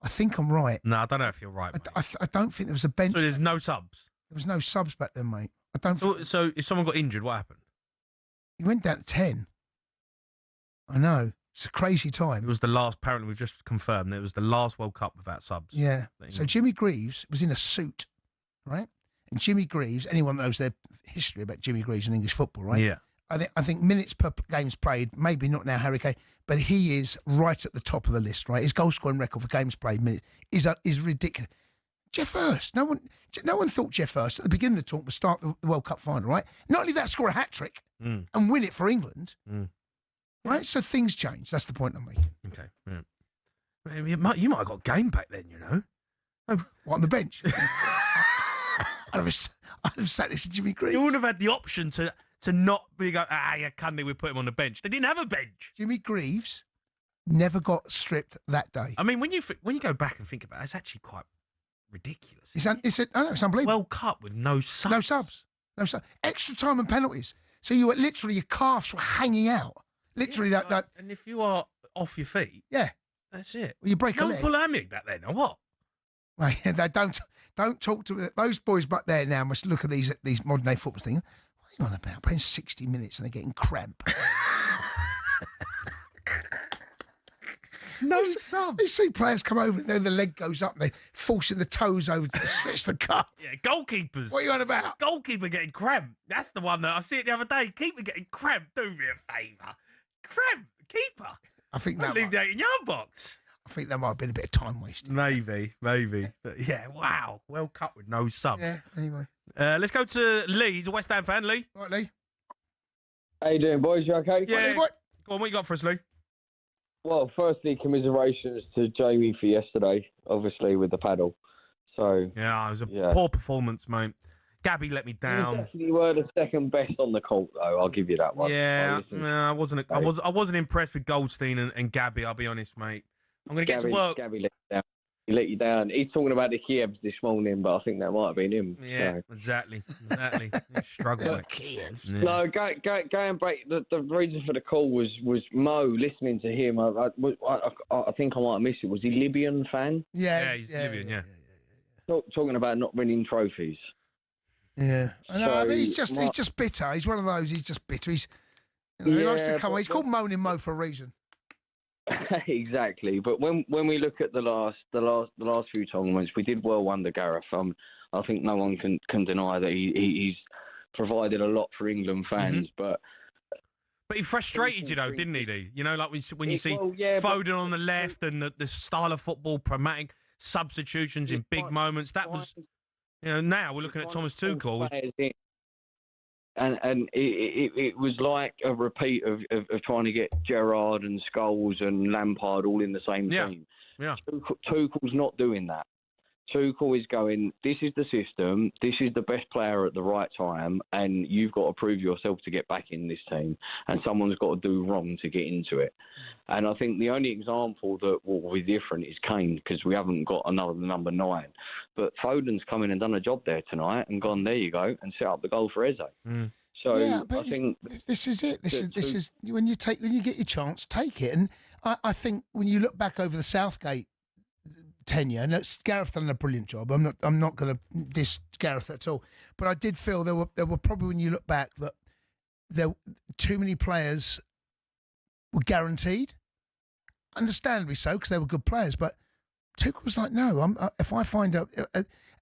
I think I'm right.
No, I don't know if you're right.
I don't think there was a bench.
So there's no subs?
There was no subs back then, mate. I don't.
So if someone got injured, what happened?
He went down to 10. I know. It's a crazy time.
It was the last, apparently we've just confirmed, that it was the last World Cup without subs.
Yeah. So Jimmy Greaves was in a suit, right? And Jimmy Greaves, anyone that knows their history about Jimmy Greaves in English football, right?
Yeah.
I think minutes per games played, maybe not now Harry Kane, but he is right at the top of the list, right? His goal scoring record for games played minutes is ridiculous. Jeff Hurst, no one thought Jeff Hurst at the beginning of the talk would start the World Cup final, right? Not only that, score a hat-trick and win it for England. Right, so things change. That's the point I'm making.
Okay, yeah. You might have got game back then, you know.
What, on the bench? I'd have sat next to Jimmy Greaves.
You wouldn't have had the option to not be go. Yeah, Cundy, we put him on the bench. They didn't have a bench.
Jimmy Greaves never got stripped that day.
I mean, when you go back and think about it, it's actually quite ridiculous.
It's unbelievable.
World Cup with no subs.
No subs. Extra time and penalties. So you were literally, your calves were hanging out. Literally, that.
And if you are off your feet,
yeah,
that's it.
Well, you break a leg.
Don't pull a hammy back then, or what?
Right, they don't talk to those boys back there now. Must look at these modern day football things. What are you on about? Playing 60 minutes and they're getting cramp.
No subs.
You see players come over and then the leg goes up and they're forcing the toes over to stretch the cup.
Yeah, goalkeepers.
What are you on about?
Goalkeeper getting cramp. That's the one that I see it the other day. Keeper getting cramp. Do me a favour. Cramp. Keeper.
I think
Don't leave the 18-yard box.
I think that might have been a bit of time wasted.
Maybe. But yeah, wow. World Cup with no subs.
Yeah, anyway.
Let's go to Lee. He's a West Ham fan, Lee.
Right, Lee.
How you doing, boys? You okay?
Yeah.
Lee, what?
Go on, what you got for us, Lee?
Well, firstly, commiserations to Jamie for yesterday, obviously, with the paddle. So
yeah, it was a poor performance, mate. Gabby let me down.
You definitely were the second best on the court, though. I'll give you that one.
Yeah, I wasn't impressed with Goldstein and Gabby. I'll be honest, mate. I'm going to get to work.
Gabby let you down. He let you down. He's talking about the Kievs this morning, but I think that might have been him.
Yeah,
so.
exactly. He struggled with
Kievs. Yeah. No, going back. The reason for the call was Mo. Listening to him, I think I might have missed it. Was he Libyan fan?
Yeah, he's Libyan. Yeah.
Talking about not winning trophies.
Yeah, I know. I mean, he's just bitter. He's one of those. He's just bitter. He likes to come. He's called Moaning Mo for a reason.
Exactly, but when we look at the last few tournaments, we did well under Gareth. I think no one can deny that he's provided a lot for England fans, but
he frustrated you though, didn't he? You know, like when you see Foden on the left and the style of football, pragmatic substitutions in big moments. That was, now we're looking at Thomas Tuchel.
And it was like a repeat of trying to get Gerrard and Scholes and Lampard all in the same team.
Yeah.
Tuchel's not doing that. Tuchel is going, this is the system, this is the best player at the right time, and you've got to prove yourself to get back in this team, and someone's got to do wrong to get into it. And I think the only example that will be different is Kane, because we haven't got another number 9. But Foden's come in and done a job there tonight and gone, there you go, and set up the goal for Eze. So I think
this is it. This is when you get your chance, take it. And I think when you look back over the Southgate tenure, and Gareth done a brilliant job. I'm not going to diss Gareth at all, but I did feel there were probably, when you look back, that there too many players were guaranteed, understandably so, because they were good players. But Tuchel was like, no, if I find out,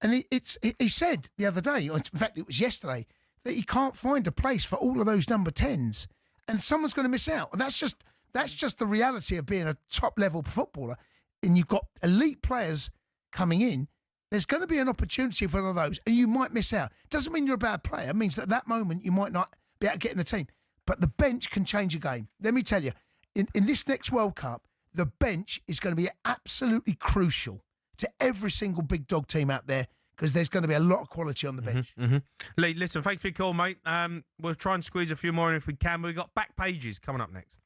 and he said the other day, in fact it was yesterday, that he can't find a place for all of those number 10s, and someone's going to miss out. And that's just the reality of being a top level footballer. And you've got elite players coming in, there's going to be an opportunity for one of those, and you might miss out. Doesn't mean you're a bad player. It means that moment you might not be able to get in the team. But the bench can change a game. Let me tell you, in this next World Cup, the bench is going to be absolutely crucial to every single big dog team out there, because there's going to be a lot of quality on the bench.
Lee, listen, thanks for your call, mate. We'll try and squeeze a few more in if we can. We've got Back Pages coming up next.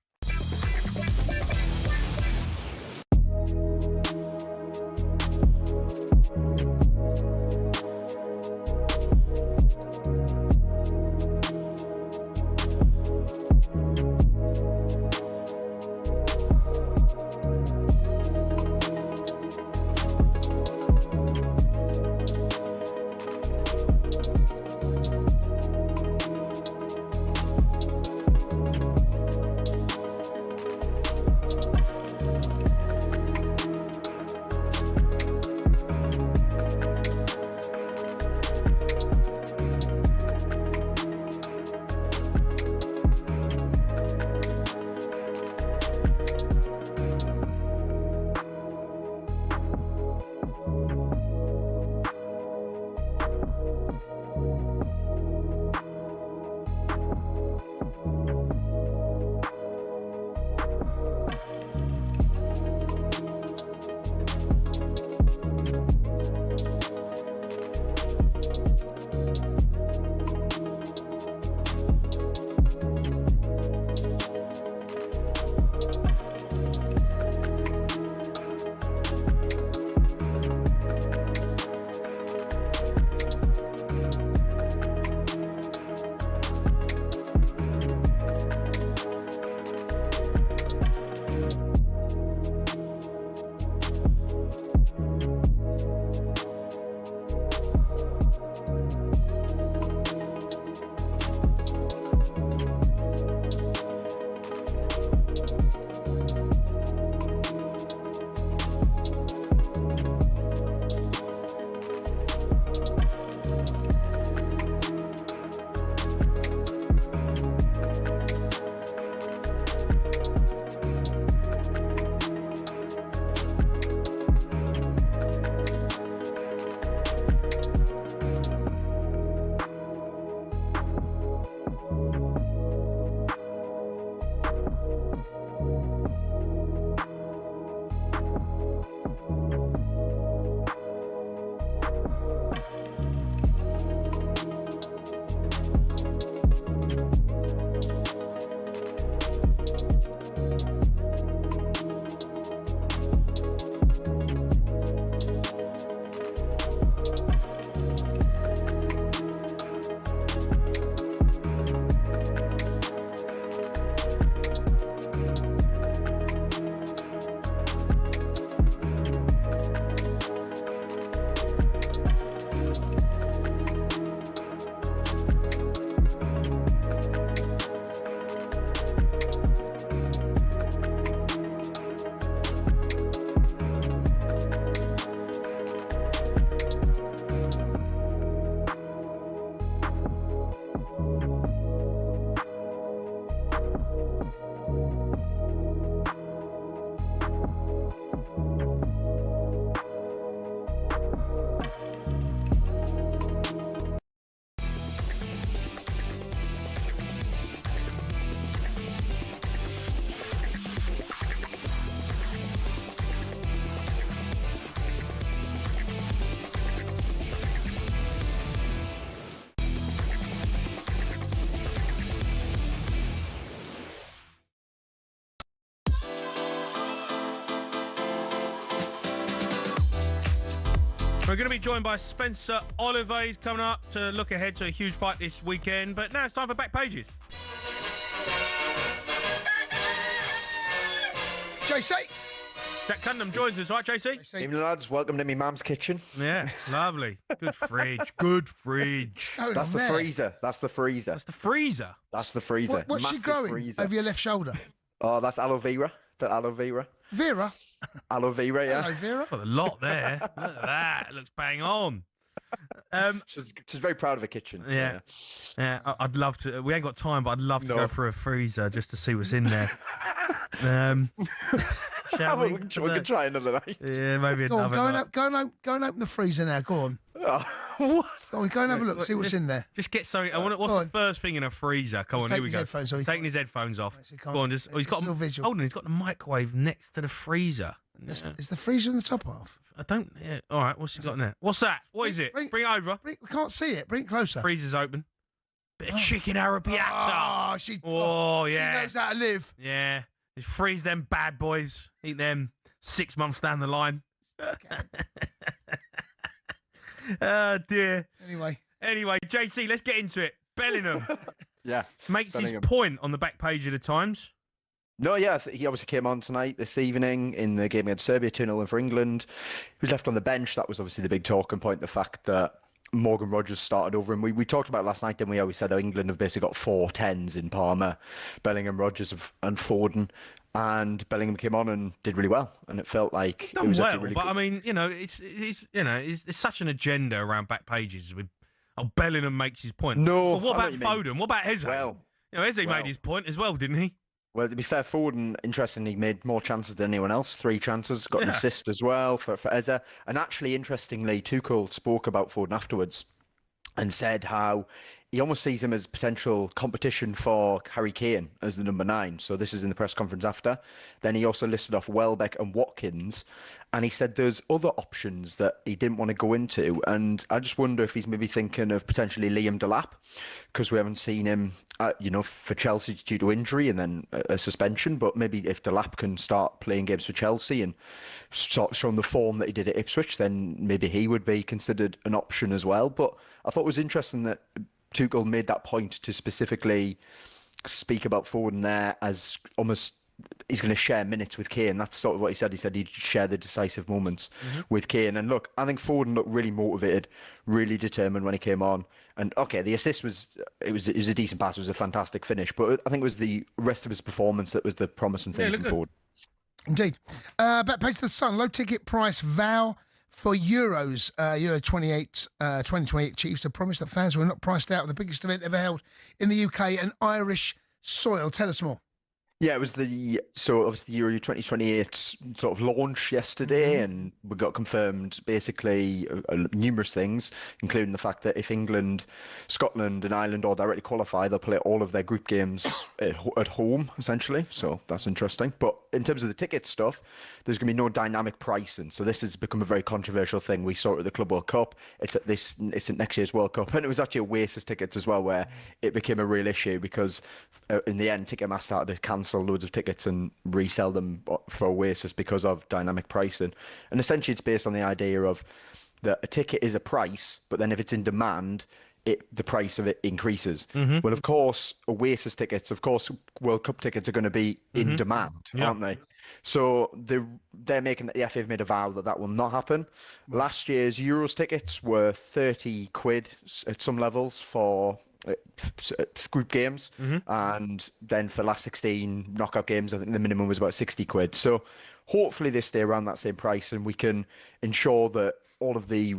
We're going to be joined by Spencer Oliver. He's coming up to look ahead to a huge fight this weekend. But now it's time for Back Pages.
JC.
Jack Cundy joins us, right, JC?
Evening, lads. Welcome to me mum's kitchen.
Yeah, lovely. Good fridge. Good fridge.
That's the freezer. That's the freezer.
That's the freezer.
That's the freezer.
What's she
Massive
growing
freezer.
over your left shoulder?
Oh, that's aloe vera. The aloe vera.
Vera?
Aloe vera, yeah.
Aloe vera?
Got a lot there. Look at that. It looks bang on.
She's very proud of her kitchen. So,
yeah. I'd love to. We ain't got time, but I'd love to go through a freezer just to see what's in there. Shall we?
We can try another night.
Yeah, maybe
Go on,
another
go
night.
and open the freezer now. Go on.
What?
Go on, go and have a look. See what's in there.
Just get something. What's the first thing in a freezer? Come on, here we go.
He's
taking his headphones off. Go on, just. He's got.
still visual.
Hold on, he's got the microwave next to the freezer.
Is the freezer in the top half?
I don't. Yeah. All right. What's he got in there? What's that? What is it? Bring it over.
We can't see it. Bring it closer.
Freezer's open. Bit of chicken arrabbiata.
Oh,
yeah.
She knows how to live.
Yeah. Just freeze them bad boys. Eat them 6 months down the line. Oh, dear.
Anyway,
JC, let's get into it. Bellingham
Yeah.
makes
Bellingham.
his point on the back page of the Times.
No, yeah, he obviously came on tonight, this evening, in the game against Serbia, 2-0 win for England. He was left on the bench. That was obviously the big talking point, the fact that Morgan Rogers started over him. We talked about it last night, didn't we? How we said how England have basically got 4 10s in Palmer, Bellingham, Rogers and Foden. And Bellingham came on and did really well. And it felt like it was actually really
but
good.
I mean, it's such an agenda around back pages with Bellingham makes his point.
No,
Well, what
I
about
know what you mean.
Foden? What about Eze?
Well,
Eze made his point as well, didn't he?
Well, to be fair, Foden, interestingly, made more chances than anyone else. 3 chances, got an assist as well for Eze. And actually, interestingly, Tuchel spoke about Foden afterwards and said how he almost sees him as potential competition for Harry Kane as the number 9. So this is in the press conference after. Then he also listed off Welbeck and Watkins. And he said there's other options that he didn't want to go into. And I just wonder if he's maybe thinking of potentially Liam Delap, because we haven't seen him, for Chelsea due to injury and then a suspension. But maybe if Delap can start playing games for Chelsea and start showing the form that he did at Ipswich, then maybe he would be considered an option as well. But I thought it was interesting that Tuchel made that point to specifically speak about Foden there as almost he's going to share minutes with Kane. That's sort of what he said. He said he'd share the decisive moments with Kane. And look, I think Foden looked really motivated, really determined when he came on. And okay, the assist was a decent pass. It was a fantastic finish. But I think it was the rest of his performance that was the promising thing from Foden.
Indeed. Back page of the Sun. Low ticket price vow for Euros. Euro 2028 Chiefs have promised that fans were not priced out of the biggest event ever held in the UK and Irish soil. Tell us more.
Yeah, it was obviously the Euro 2028 sort of launch yesterday, and we got confirmed basically numerous things, including the fact that if England, Scotland and Ireland all directly qualify, they'll play all of their group games at home, essentially. So that's interesting. But in terms of the ticket stuff, there's going to be no dynamic pricing. So this has become a very controversial thing. We saw it at the Club World Cup. It's at next year's World Cup. And it was actually Oasis tickets as well, where it became a real issue because in the end, Ticketmaster started to cancel loads of tickets and resell them for Oasis because of dynamic pricing. And essentially it's based on the idea of that a ticket is a price, but then if it's in demand, the price of it increases. Well, of course, Oasis tickets, of course, World Cup tickets are going to be in demand, aren't they? So they're making, the FA have made a vow that will not happen. Last year's Euros tickets were 30 quid at some levels for group games, and then for last 16 knockout games, I think the minimum was about 60 quid. So hopefully they stay around that same price and we can ensure that all of the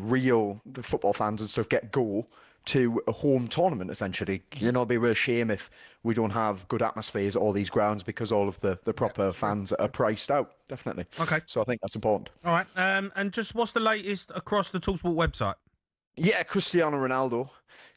football fans and stuff go to a home tournament, essentially. It'd be a real shame if we don't have good atmospheres at all these grounds because all of the proper fans are priced out, definitely.
Okay.
So I think that's important.
All right. And just what's the latest across the talkSPORT website?
Yeah, Cristiano Ronaldo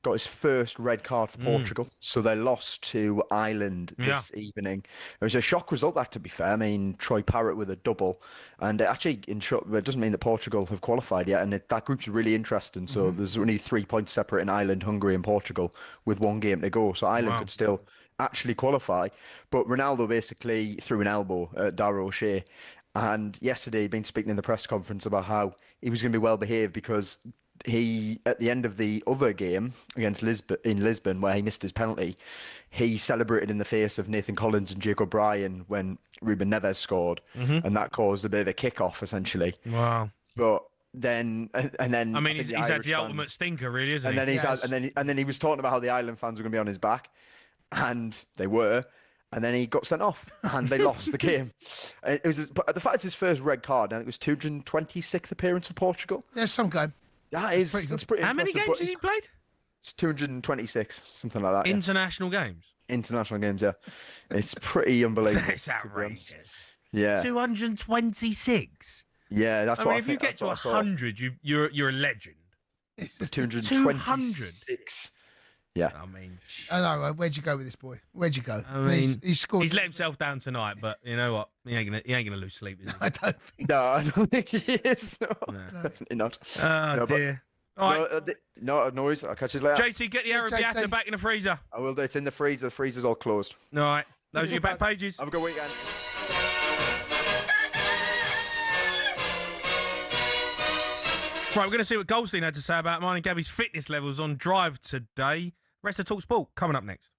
got his first red card for Portugal. So they lost to Ireland this evening. It was a shock result, that, to be fair. I mean, Troy Parrott with a double. And actually, it doesn't mean that Portugal have qualified yet. And that group's really interesting. So there's only 3 points separating Ireland, Hungary and Portugal with 1 game to go. So Ireland could still actually qualify. But Ronaldo basically threw an elbow at Dara O'Shea And yesterday, he'd been speaking in the press conference about how he was going to be well behaved because he, at the end of the other game against Lisbon, where he missed his penalty, he celebrated in the face of Nathan Collins and Jake O'Brien when Ruben Neves scored, and that caused a bit of a kick-off, essentially.
Wow.
But then, and then
I mean,
think
he's had the ultimate stinker, really, isn't
and
he?
then he's and then he was talking about how the Ireland fans were going to be on his back, and they were. And then he got sent off, and they lost the game. But the fact it's his first red card, and it was 226th appearance for Portugal.
There's some game.
That's pretty
How many
impressive,
games has he played?
It's 226, something like that. Yeah.
International games.
International games, yeah. It's pretty unbelievable.
That's outrageous.
Yeah.
226.
Yeah, that's what I
mean, if
think.
you get to 100, you're a legend.
226. Yeah.
I mean,
I know. Where'd you go with this boy? Where'd you go?
I mean,
he's scored.
He's let himself down tonight, but you know what? He ain't gonna lose sleep, is he?
I don't think.
No, I don't think he is. No, definitely not.
Oh,
no,
dear. All right.
No worries. I'll catch you later.
JT, get the Arabiata back in the freezer.
I will do. It's in the freezer. The freezer's all closed.
All right. Those are your back pages.
Have a good weekend.
Right, we're going to see what Goldstein had to say about mine and Gabby's fitness levels on Drive today. Rest of Talk Sport coming up next.